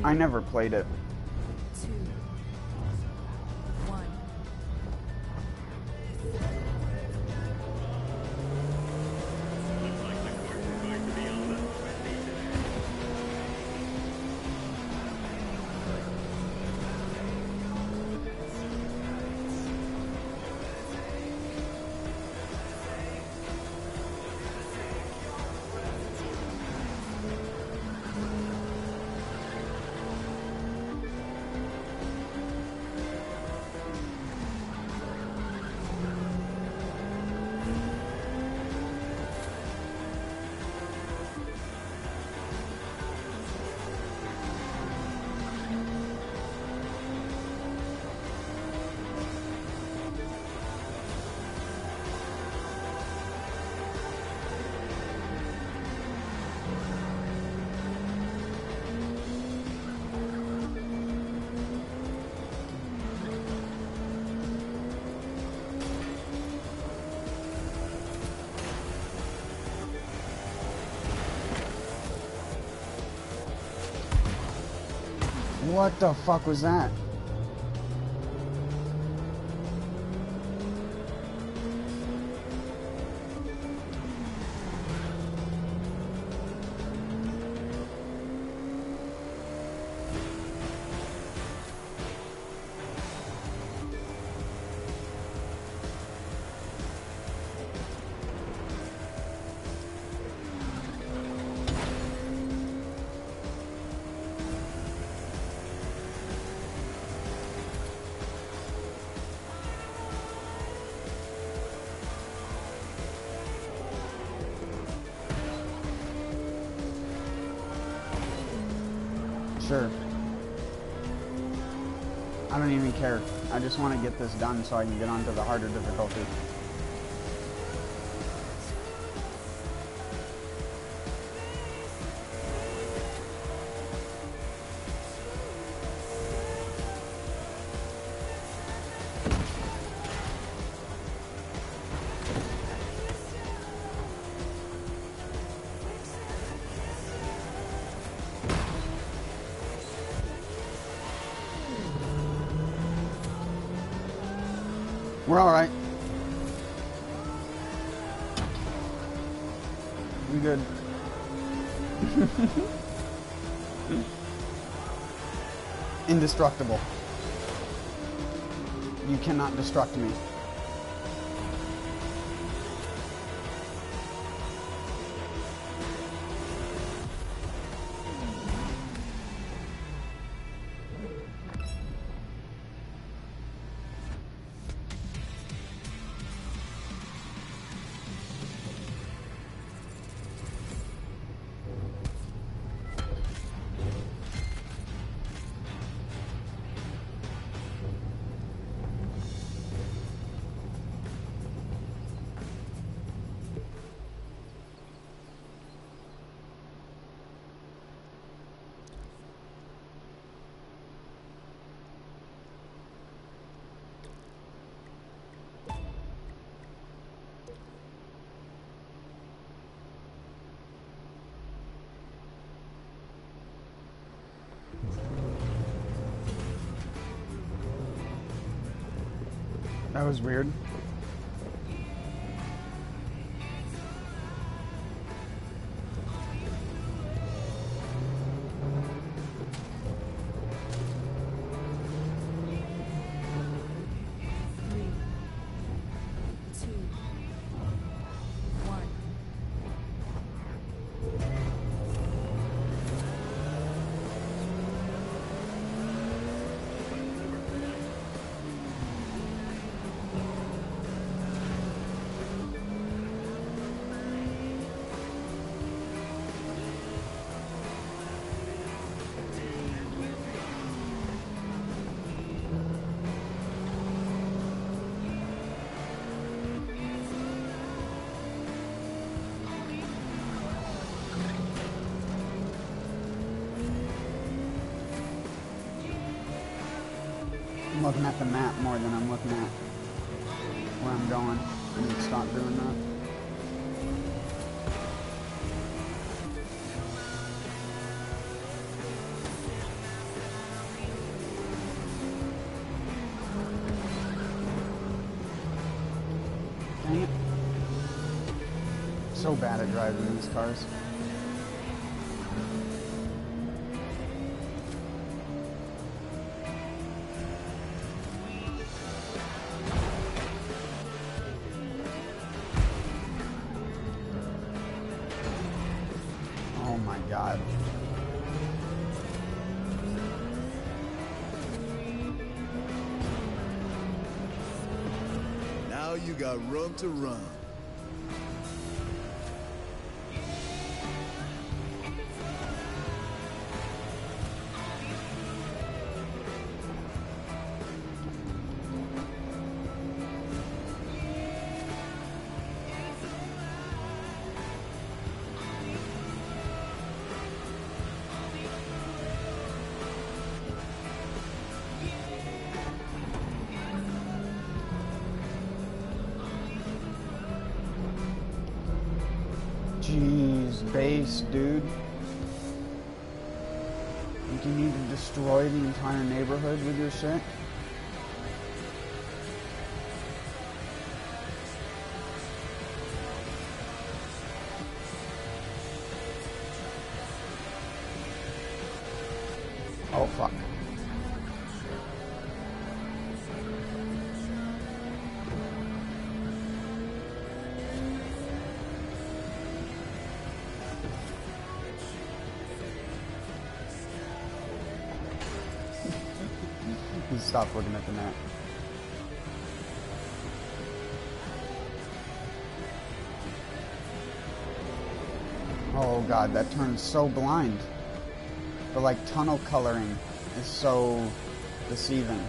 [SPEAKER 2] I never played it.
[SPEAKER 3] 2, 1.
[SPEAKER 2] What the fuck was that? Sure. I don't even care. I just want to get this done so I can get on to the harder difficulty. We're alright. We good. Indestructible. You cannot destruct me. That was weird. I'm looking at the map more than I'm looking at where I'm going. I need to stop doing that. Dang it. So bad at driving these cars. Oh my God.
[SPEAKER 1] Now you got room to run.
[SPEAKER 2] Jeez, base, dude. Think you need to destroy the entire neighborhood with your shit? Oh, fuck. Stop looking at the map. Oh God, that turn's so blind. The, like, tunnel coloring is so deceiving.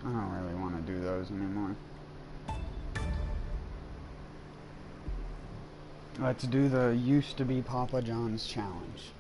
[SPEAKER 2] I don't really want to do those anymore. Let's do the used to be Papa John's challenge.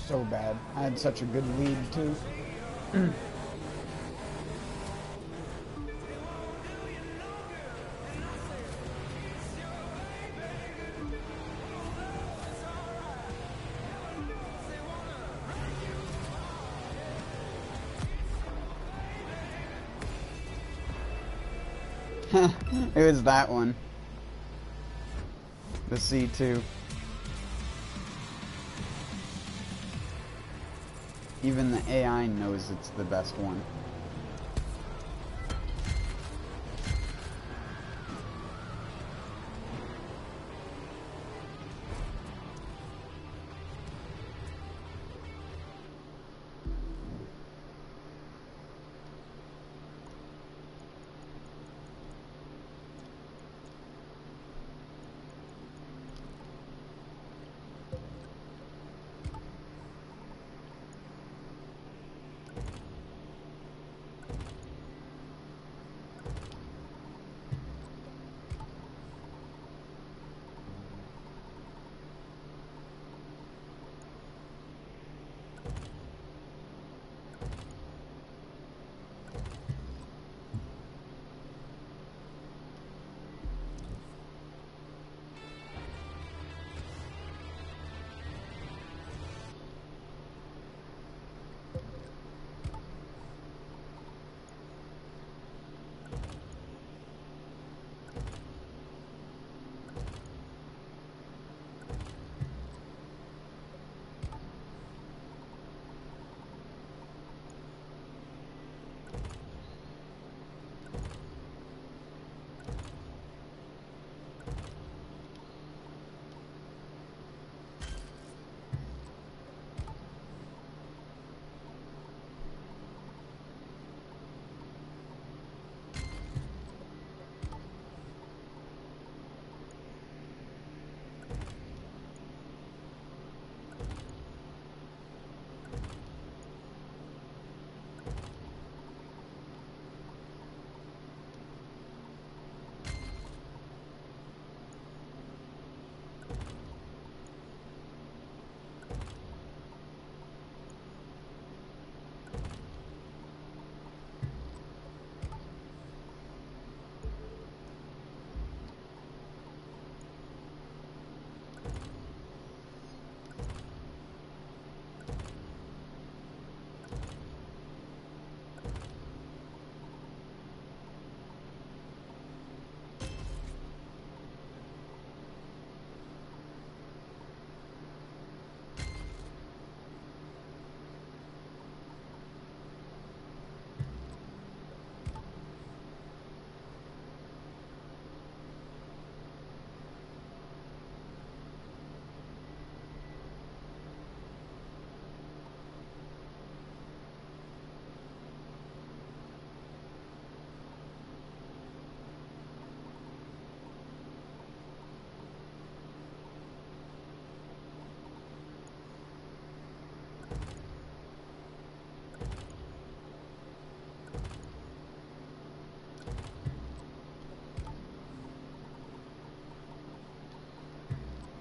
[SPEAKER 2] So bad. I had such a good lead, too. It was that one. The C2. Even the AI knows it's the best one.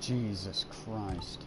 [SPEAKER 2] Jesus Christ.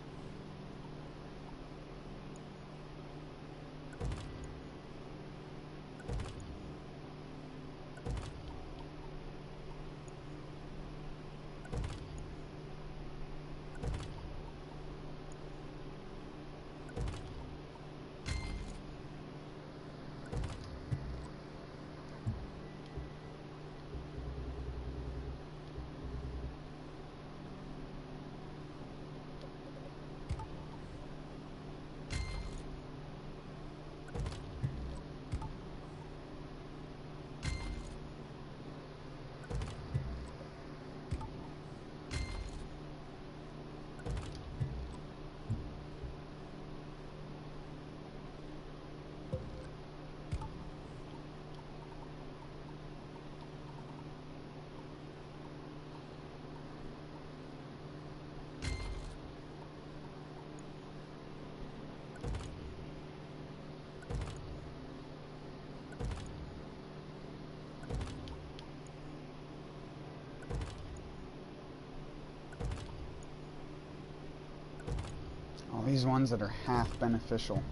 [SPEAKER 2] All these ones that are half beneficial.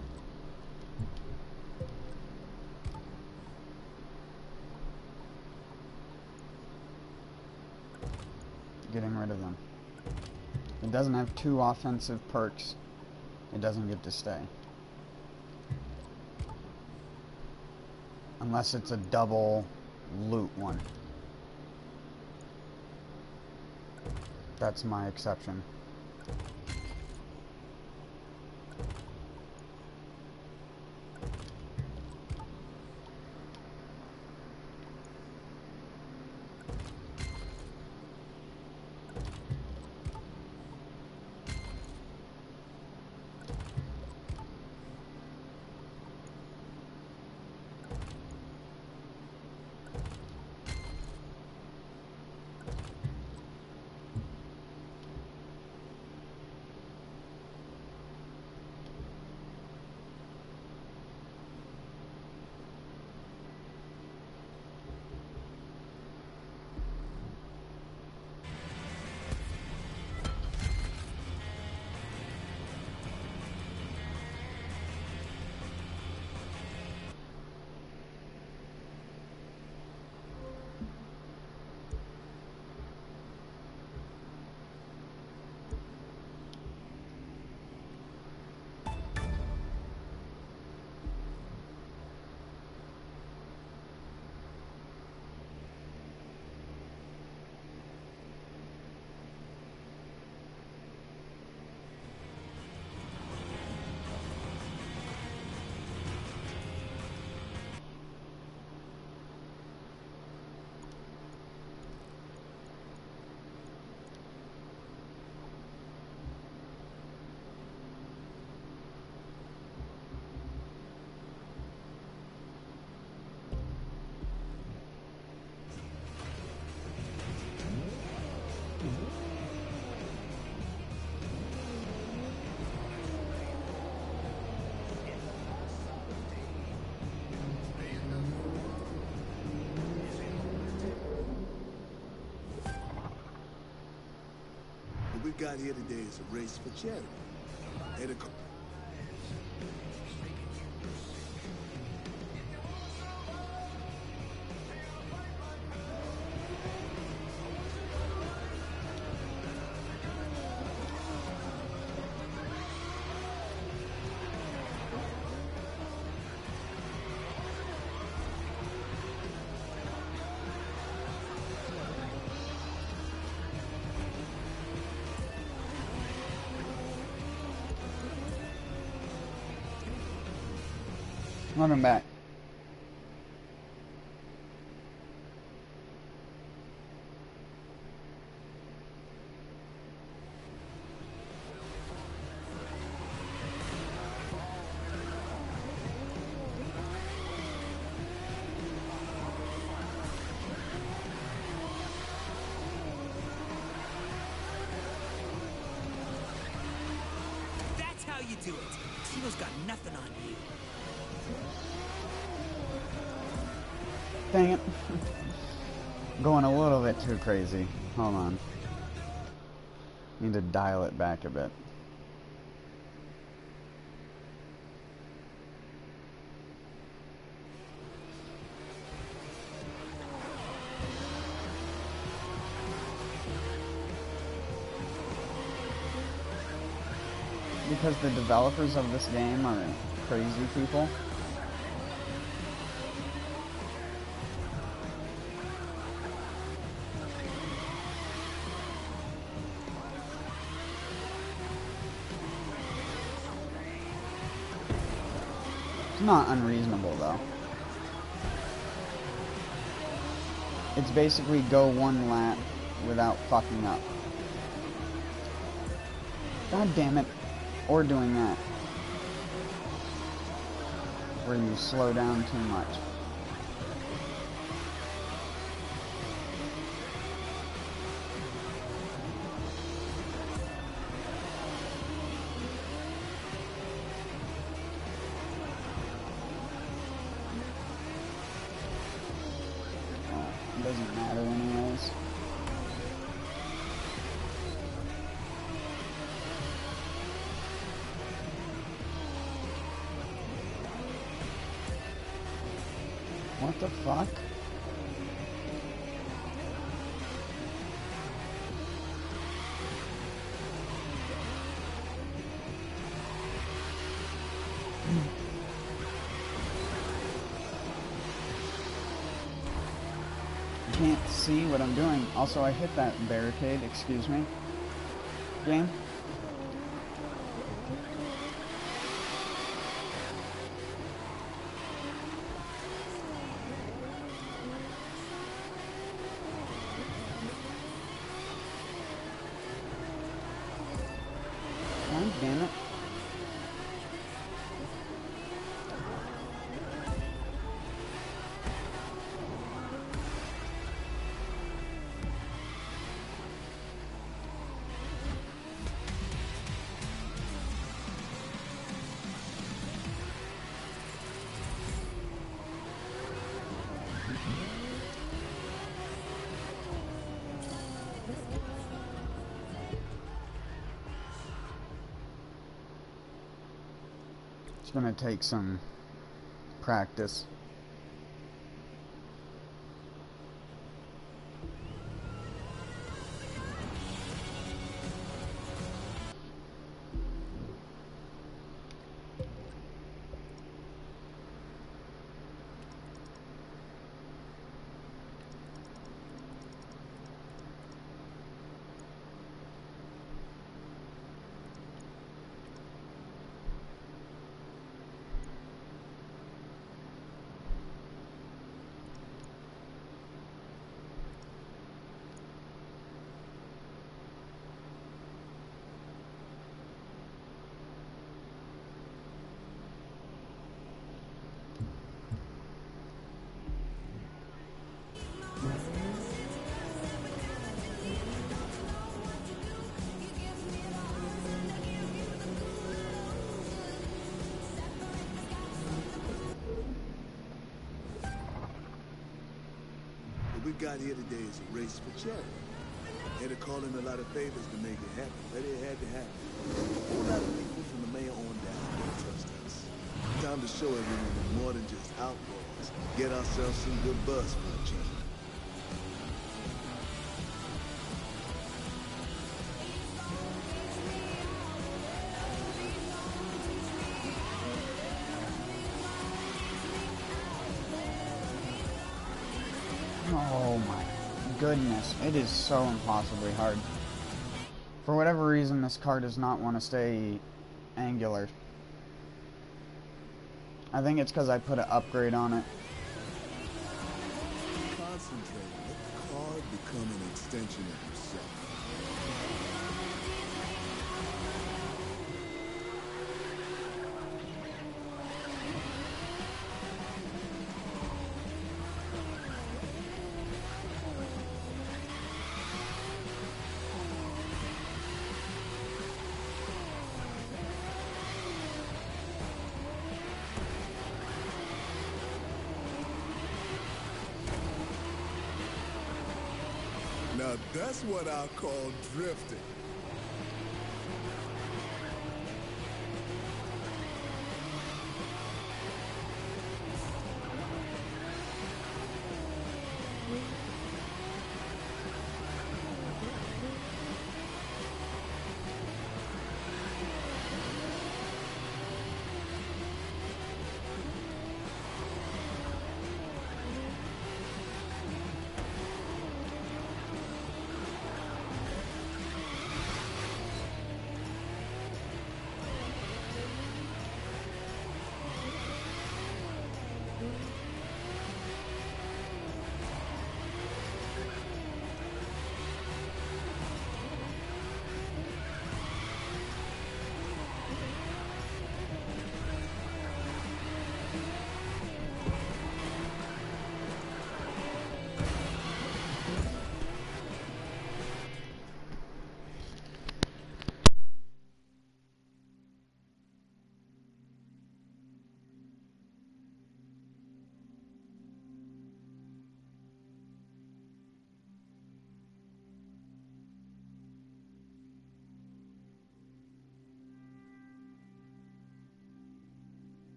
[SPEAKER 2] Getting rid of them. It doesn't have 2 offensive perks. It doesn't get to stay. Unless it's a double loot one. That's my exception.
[SPEAKER 1] What we've got here today is a race for charity. And a
[SPEAKER 2] Run him back.
[SPEAKER 4] That's how you do it. Tito's got nothing on you.
[SPEAKER 2] Dang it. Going a little bit too crazy. Hold on. Need to dial it back a bit. Because the developers of this game are crazy people. It's not unreasonable though. It's basically go one lap without fucking up. God damn it. Or doing that, where you slow down too much. It doesn't matter anyways. What the fuck? I can't see what I'm doing. Also, I hit that barricade, excuse me. Game? God damn it. It's gonna take some practice.
[SPEAKER 1] What we got here today is a race for charity. Had to call in a lot of favors to make it happen, but it had to happen. A whole lot of people from the mayor on down don't trust us. Time to show everyone we're more than just outlaws. Get ourselves some good buzz for a change.
[SPEAKER 2] Oh my goodness, it is so impossibly hard. For whatever reason, this car does not want to stay angular. I think it's because I put an upgrade on it.
[SPEAKER 1] Concentrate. Let the car become an extension of yourself. Now that's what I call drifting.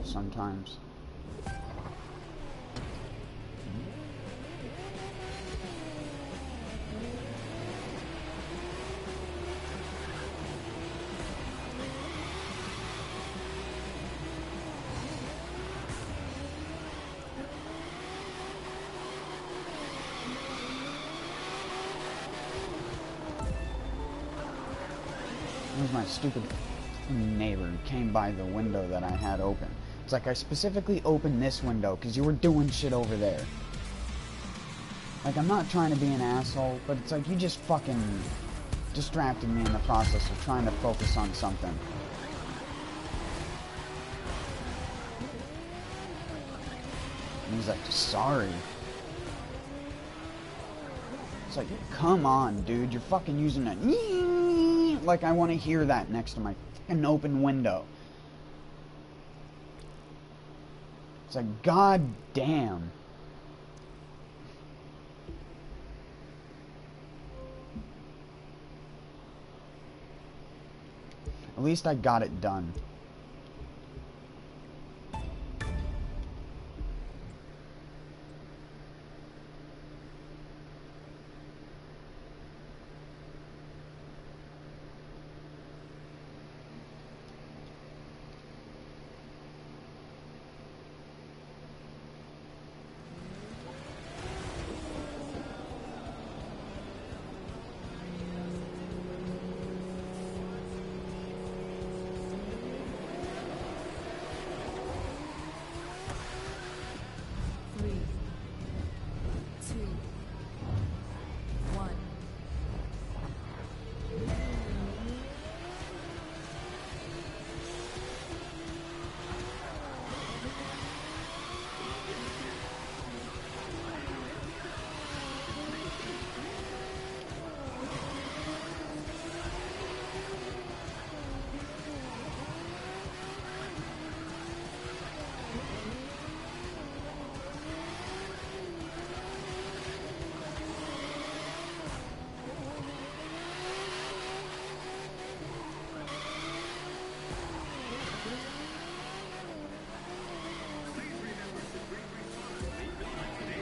[SPEAKER 2] useful sometimes. There's my stupid neighbor who came by the window that I had open. It's like I specifically opened this window because you were doing shit over there. Like, I'm not trying to be an asshole, but it's like you just fucking distracted me in the process of trying to focus on something. And he's like, sorry. It's like, come on, dude, you're fucking using a... Like, I want to hear that next to my fucking open window. It's like, god damn. At least I got it done.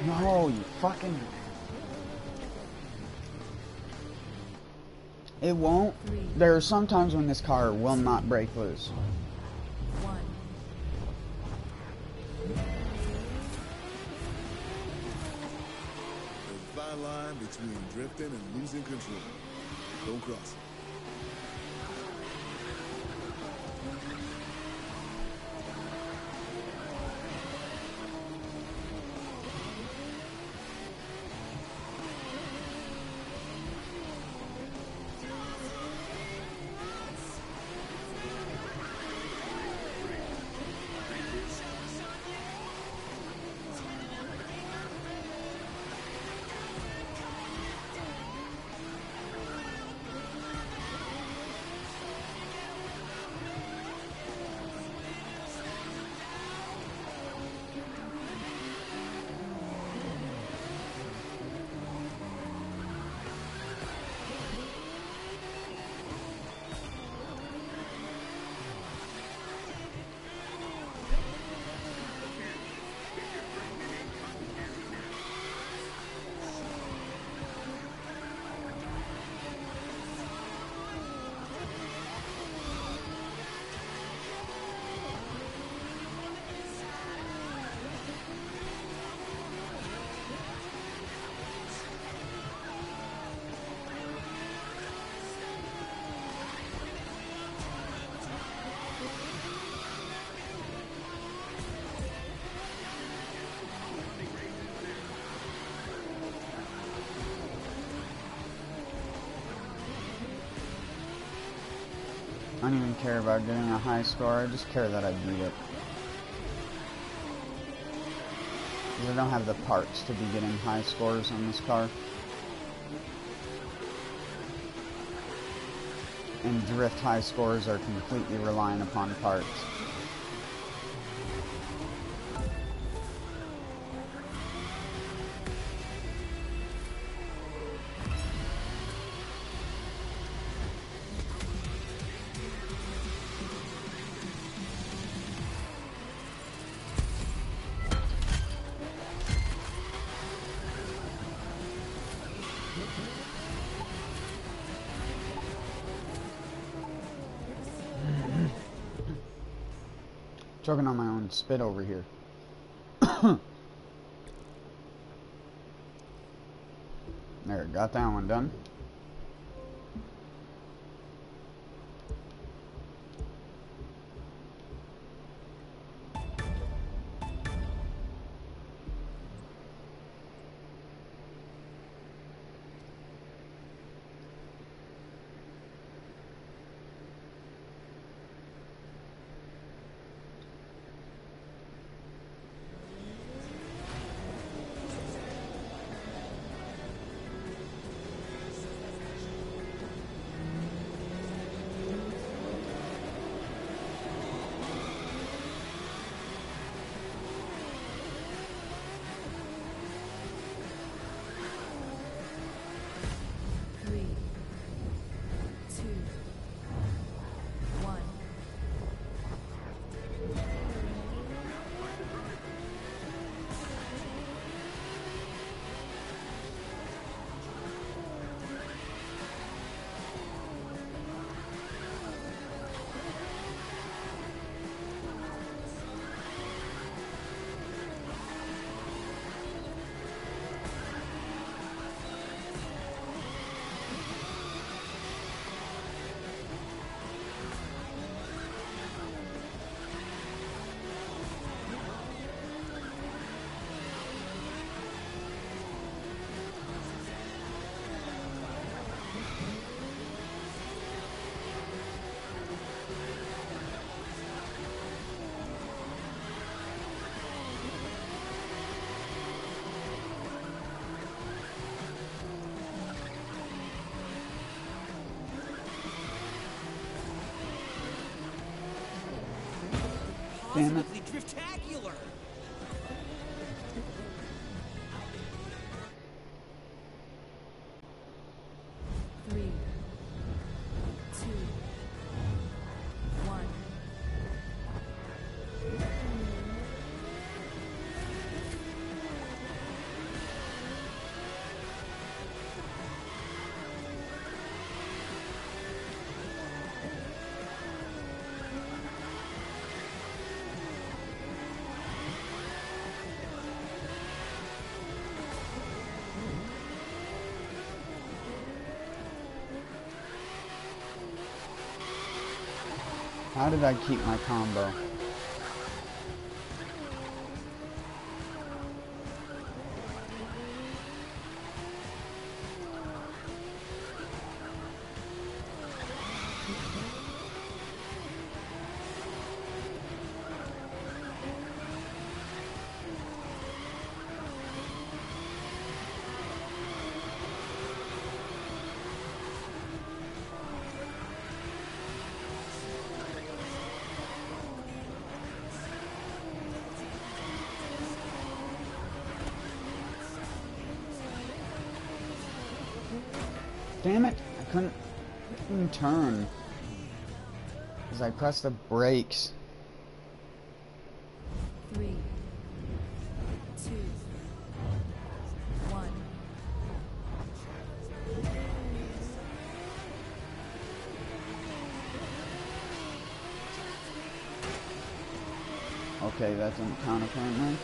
[SPEAKER 2] No, you fucking... It won't. There are some times when this car will not break loose.
[SPEAKER 1] There's a fine line between drifting and losing control. Don't cross it. I don't even care about getting a high score, I just care that I beat it. Because I don't have the parts to be getting high scores on this car. And drift high scores are completely reliant upon parts.
[SPEAKER 2] Choking on my own spit over here. There, got that one done. Damn it.
[SPEAKER 4] Positively driftacular.
[SPEAKER 3] Three, two, one.
[SPEAKER 2] How did I keep my combo? Damn it! I couldn't turn because I pressed the brakes.
[SPEAKER 3] 3, 2, 1.
[SPEAKER 2] Okay, that didn't count apparently.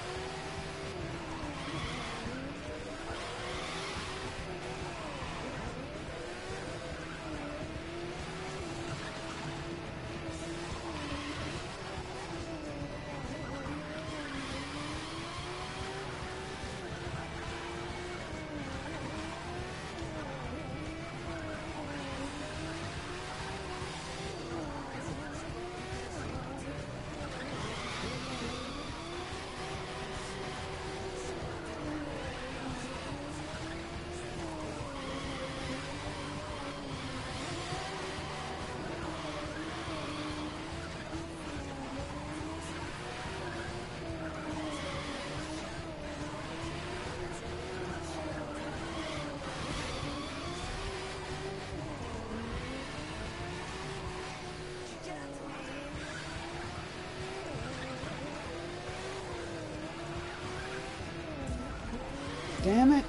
[SPEAKER 2] Damn it!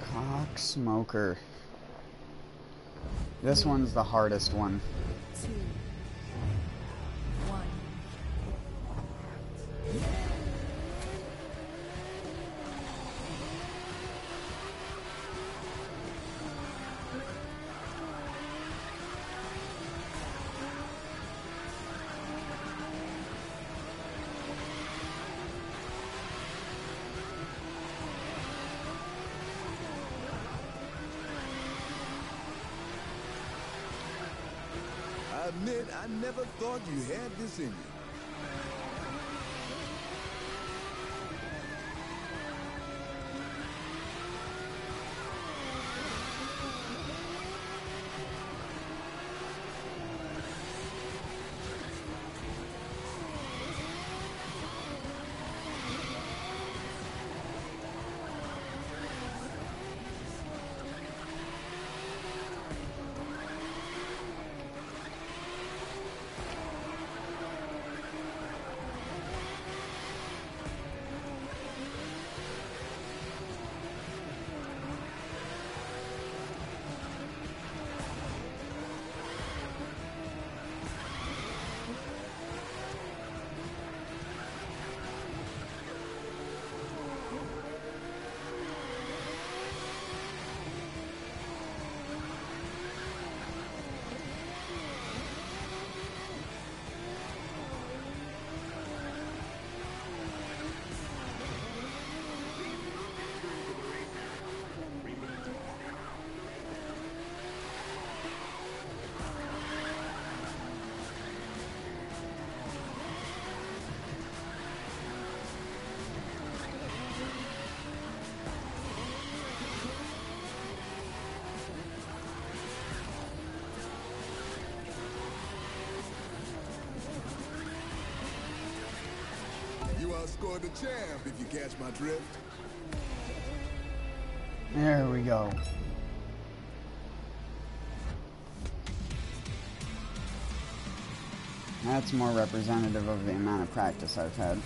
[SPEAKER 2] Cock smoker. This one's the hardest one.
[SPEAKER 3] 2, 1.
[SPEAKER 1] I admit, I never thought you had this in you. You outscored the champ, if you catch my drift.
[SPEAKER 2] There we go. That's more representative of the amount of practice I've had.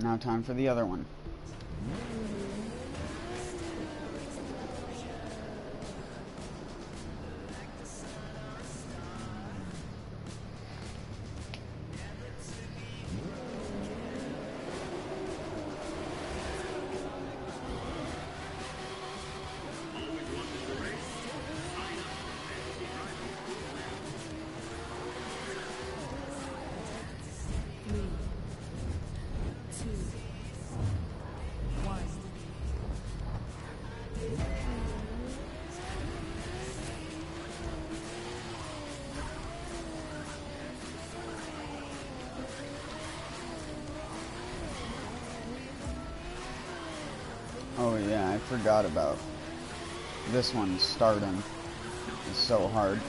[SPEAKER 2] Now time for the other one. Oh yeah, I forgot about this one. Stardom is so hard.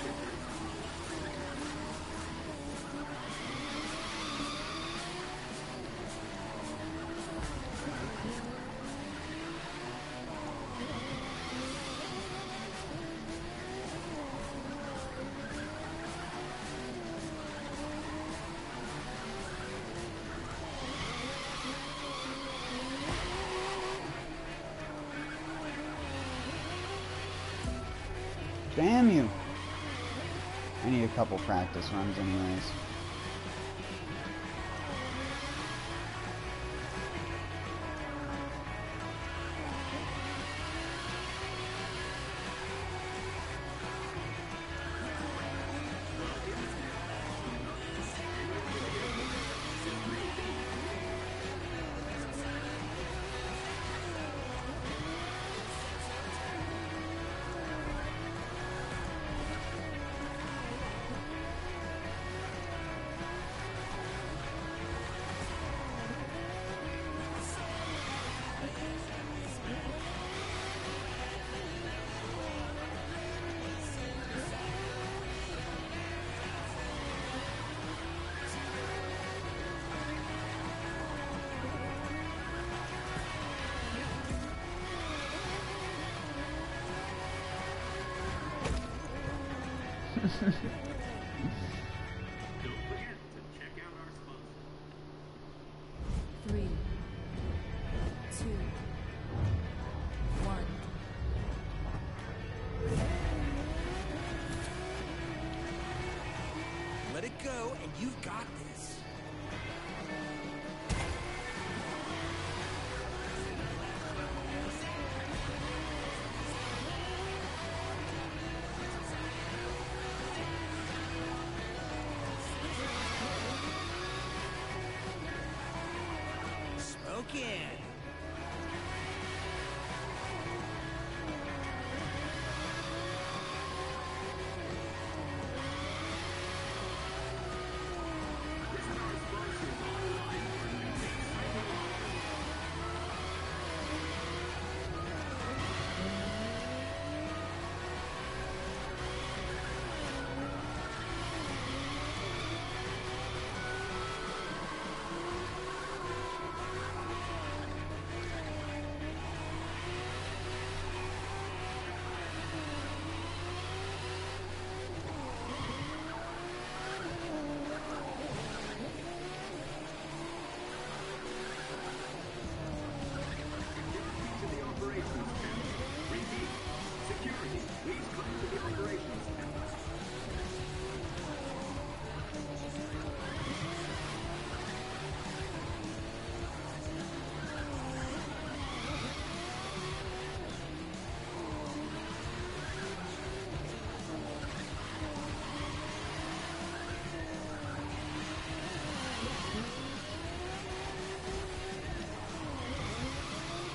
[SPEAKER 2] Damn you! I need a couple practice runs anyways.
[SPEAKER 3] Three, two, one.
[SPEAKER 4] Let it go, and you've got this. Smoking.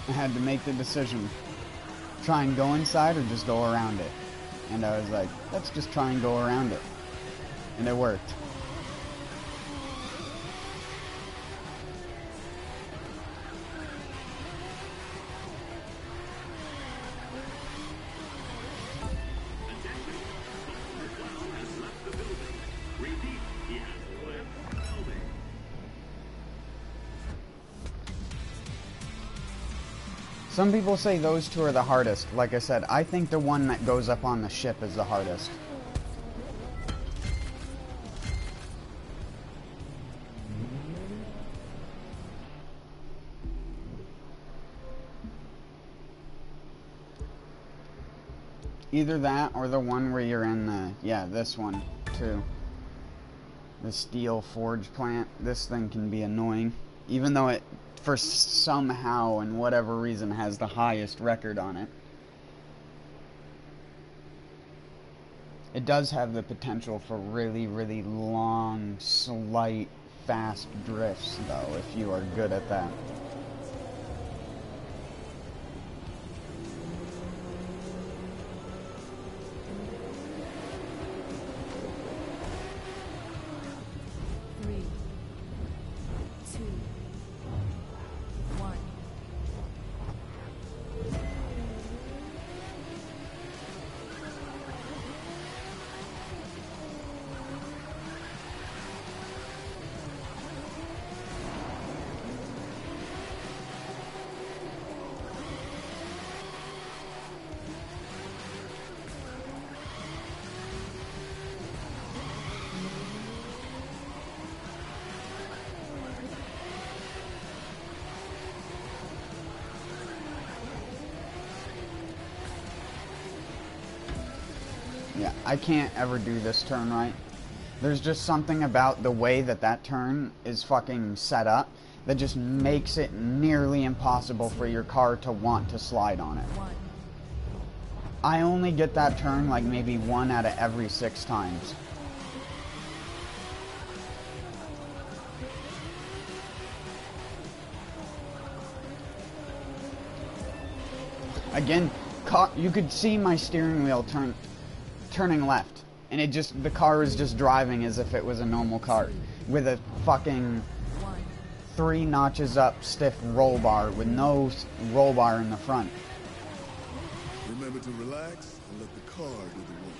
[SPEAKER 2] I had to make the decision. Try and go inside or just go around it. And I was like, let's just try and go around it. And it worked. Some people say those two are the hardest. Like I said, I think the one that goes up on the ship is the hardest. Either that or the one where you're in the... Yeah, this one, too. The steel forge plant. This thing can be annoying. Even though it, for somehow and whatever reason, has the highest record on it. It does have the potential for really, really long, slight, fast drifts, though, if you are good at that. Yeah, I can't ever do this turn right. There's just something about the way that that turn is fucking set up that just makes it nearly impossible for your car to want to slide on it. I only get that turn like maybe 1 out of every 6 times. Again, you could see my steering wheel turning left, and it just, the car is just driving as if it was a normal car with a fucking 3 notches up stiff roll bar with no roll bar in the front.
[SPEAKER 1] Remember to relax and let the car do the work.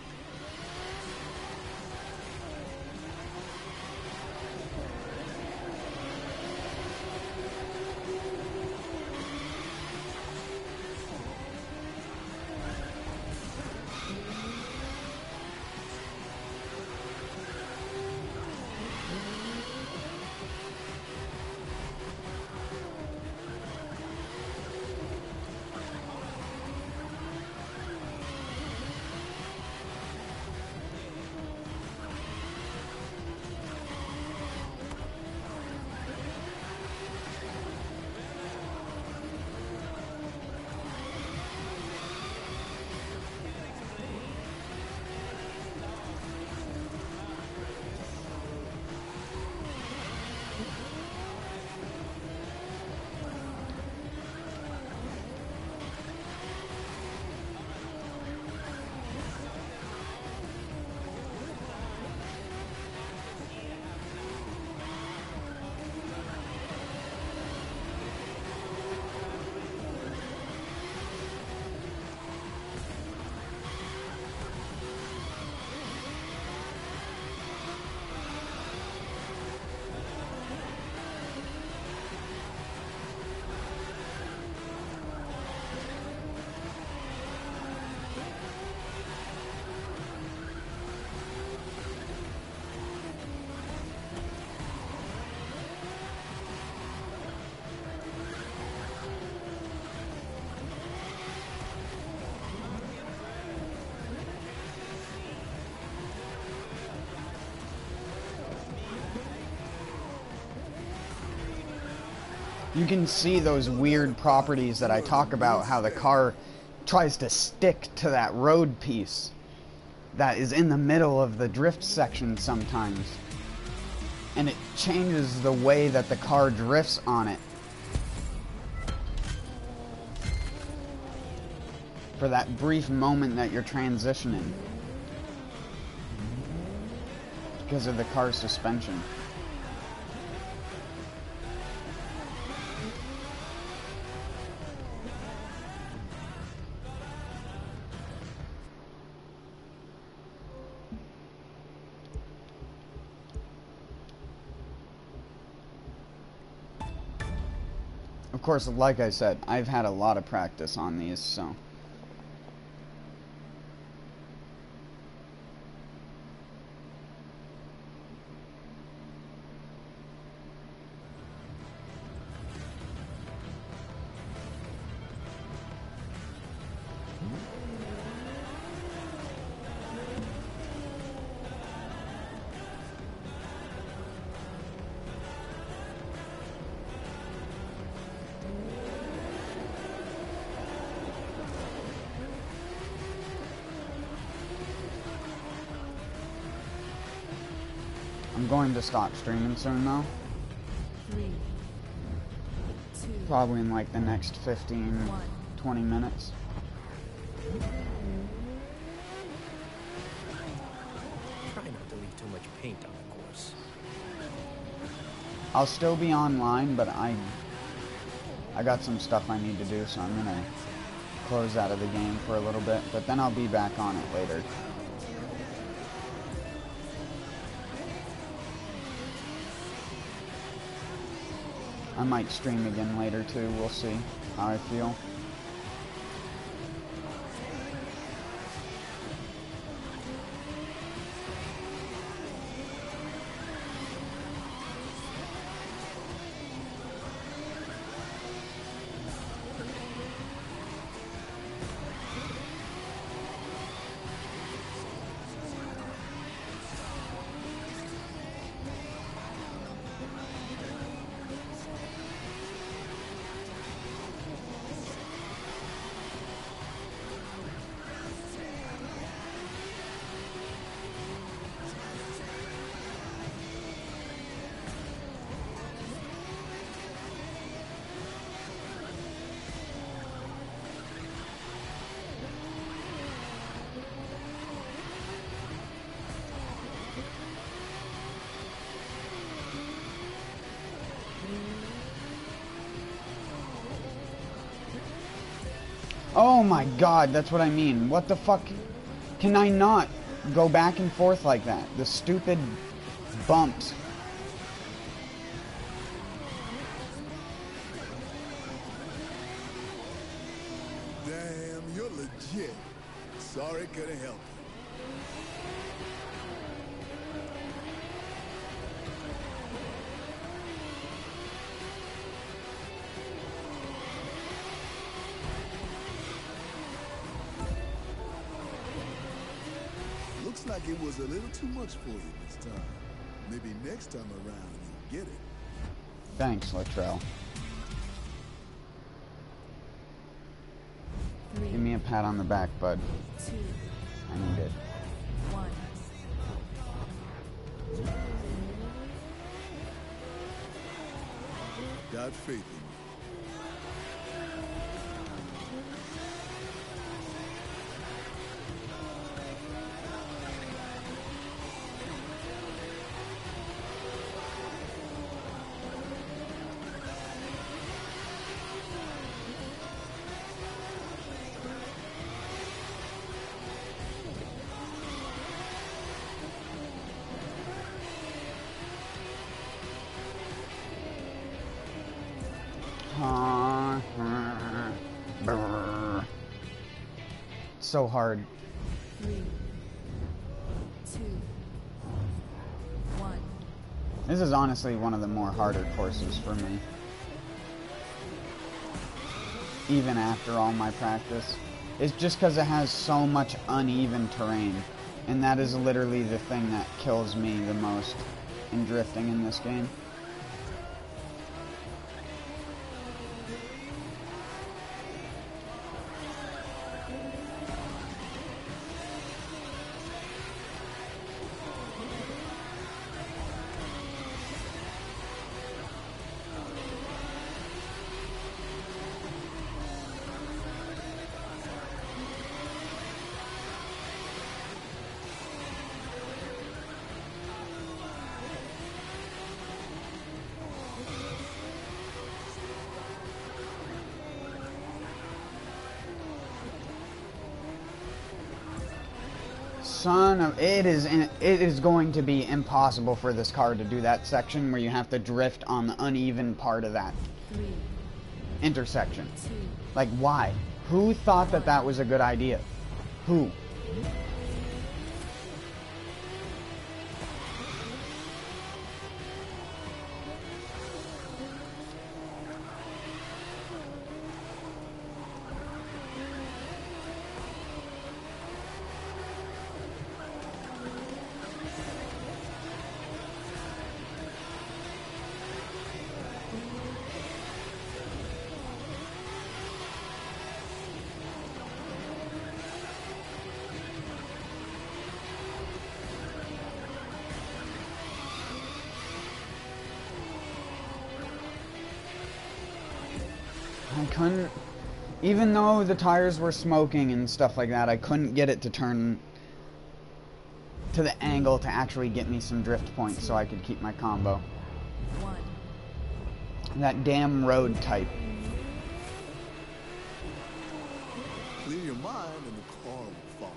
[SPEAKER 2] you can see those weird properties that I talk about, how the car tries to stick to that road piece that is in the middle of the drift section sometimes. And it changes the way that the car drifts on it. For that brief moment that you're transitioning. Because of the car's suspension. Of course, like I said, I've had a lot of practice on these, so... I'm going to stop streaming soon, though.
[SPEAKER 3] 3, 2,
[SPEAKER 2] Probably in like the next 15, 20 minutes.
[SPEAKER 7] Try not to leave too much paint on the course.
[SPEAKER 2] I'll still be online, but I got some stuff I need to do, so I'm gonna close out of the game for a little bit, but then I'll be back on it later. I might stream again later too, we'll see how I feel. Oh my god, that's what I mean. What the fuck? Can I not go back and forth like that? The stupid bumps.
[SPEAKER 1] Damn, you're legit. Sorry, couldn't help you. Looks like it was a little too much for you this time. Maybe next time around you'll get it.
[SPEAKER 2] Thanks, Latrell.
[SPEAKER 3] 3,
[SPEAKER 2] Give me a pat on the back, bud.
[SPEAKER 3] 2,
[SPEAKER 2] I need it.
[SPEAKER 3] 1.
[SPEAKER 1] Got faith in you.
[SPEAKER 2] So hard.
[SPEAKER 3] 3, 2, 1.
[SPEAKER 2] This is honestly one of the more harder courses for me. Even after all my practice. It's just because it has so much uneven terrain. And that is literally the thing that kills me the most in drifting in this game. Son of... It is going to be impossible for this car to do that section where you have to drift on the uneven part of that
[SPEAKER 3] 3,
[SPEAKER 2] intersection.
[SPEAKER 3] 2,
[SPEAKER 2] Like, why? Who thought that that was a good idea? Who? I couldn't, even though the tires were smoking and stuff like that, I couldn't get it to turn to the angle to actually get me some drift points so I could keep my combo.
[SPEAKER 3] 1.
[SPEAKER 2] That damn road type.
[SPEAKER 1] Clear your mind and the car will follow.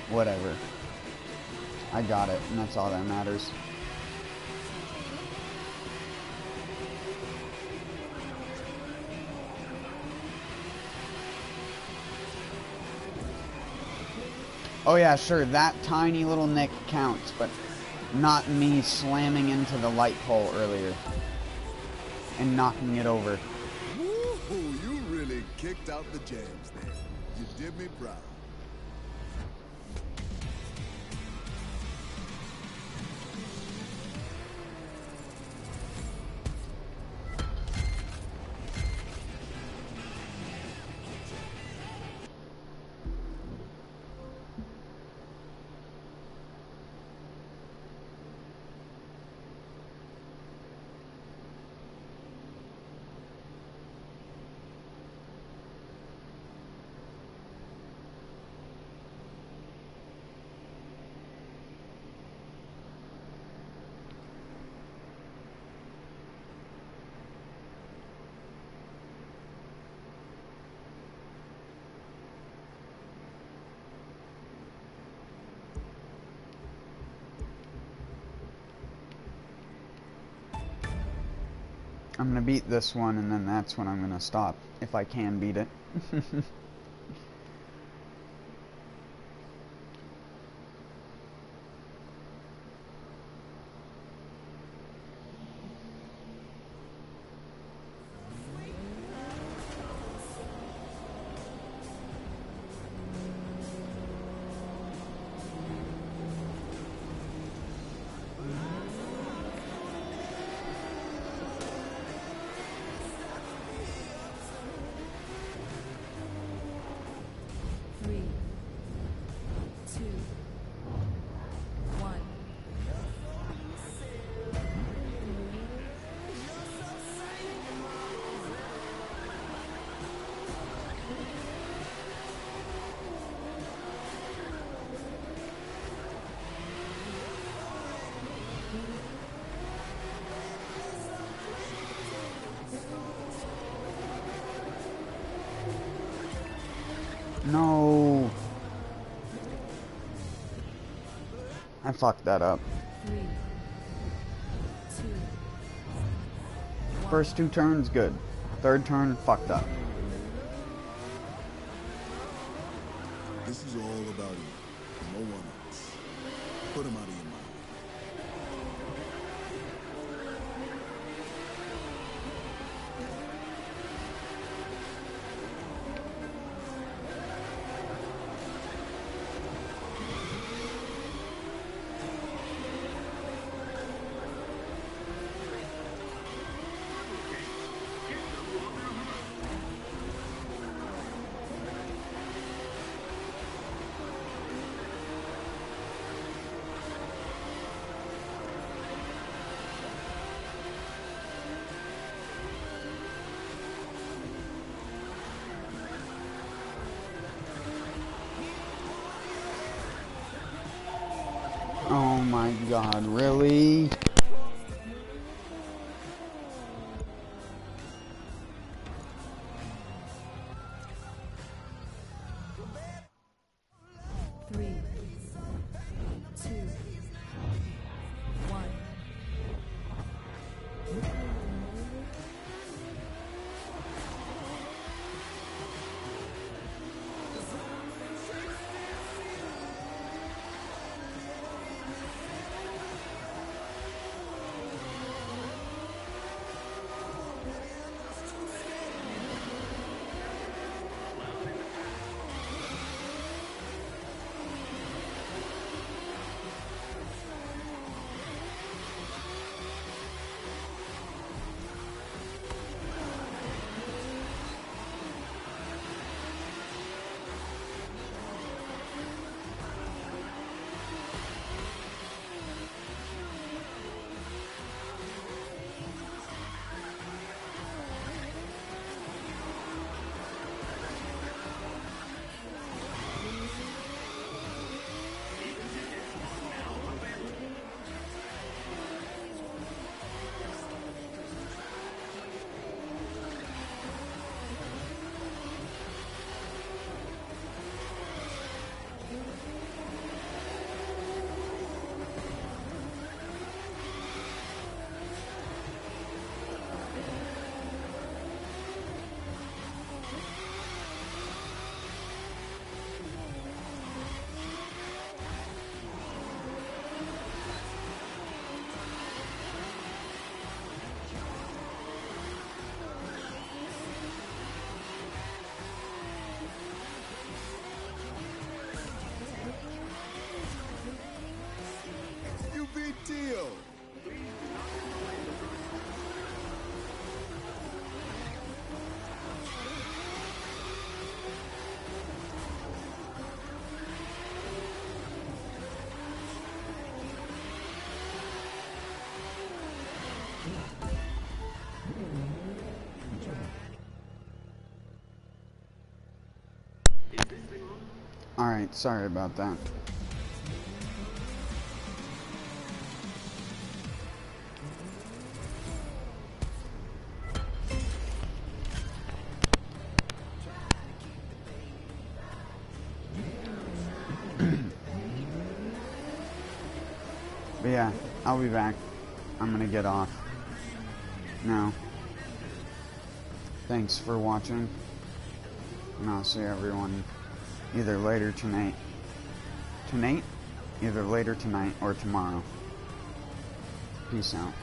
[SPEAKER 2] Whatever. I got it, and that's all that matters. Oh yeah, sure, that tiny little nick counts, but not me slamming into the light pole earlier and knocking it over.
[SPEAKER 1] Woo-hoo, you really kicked out the jams there. You did me proud.
[SPEAKER 2] I'm gonna beat this one, and then that's when I'm gonna stop, if I can beat it. I fucked that up.
[SPEAKER 3] 3, 2,
[SPEAKER 2] First 2 turns, good. Third turn, fucked up.
[SPEAKER 1] This is all about you. No one else. Put him out of your mind.
[SPEAKER 2] Oh my god, really?
[SPEAKER 3] Three, 2, 1.
[SPEAKER 1] You big deal.
[SPEAKER 2] Alright, sorry about that. But yeah, I'll be back. I'm gonna get off now. Thanks for watching, and I'll see everyone either later tonight. Either later tonight or tomorrow. Peace out.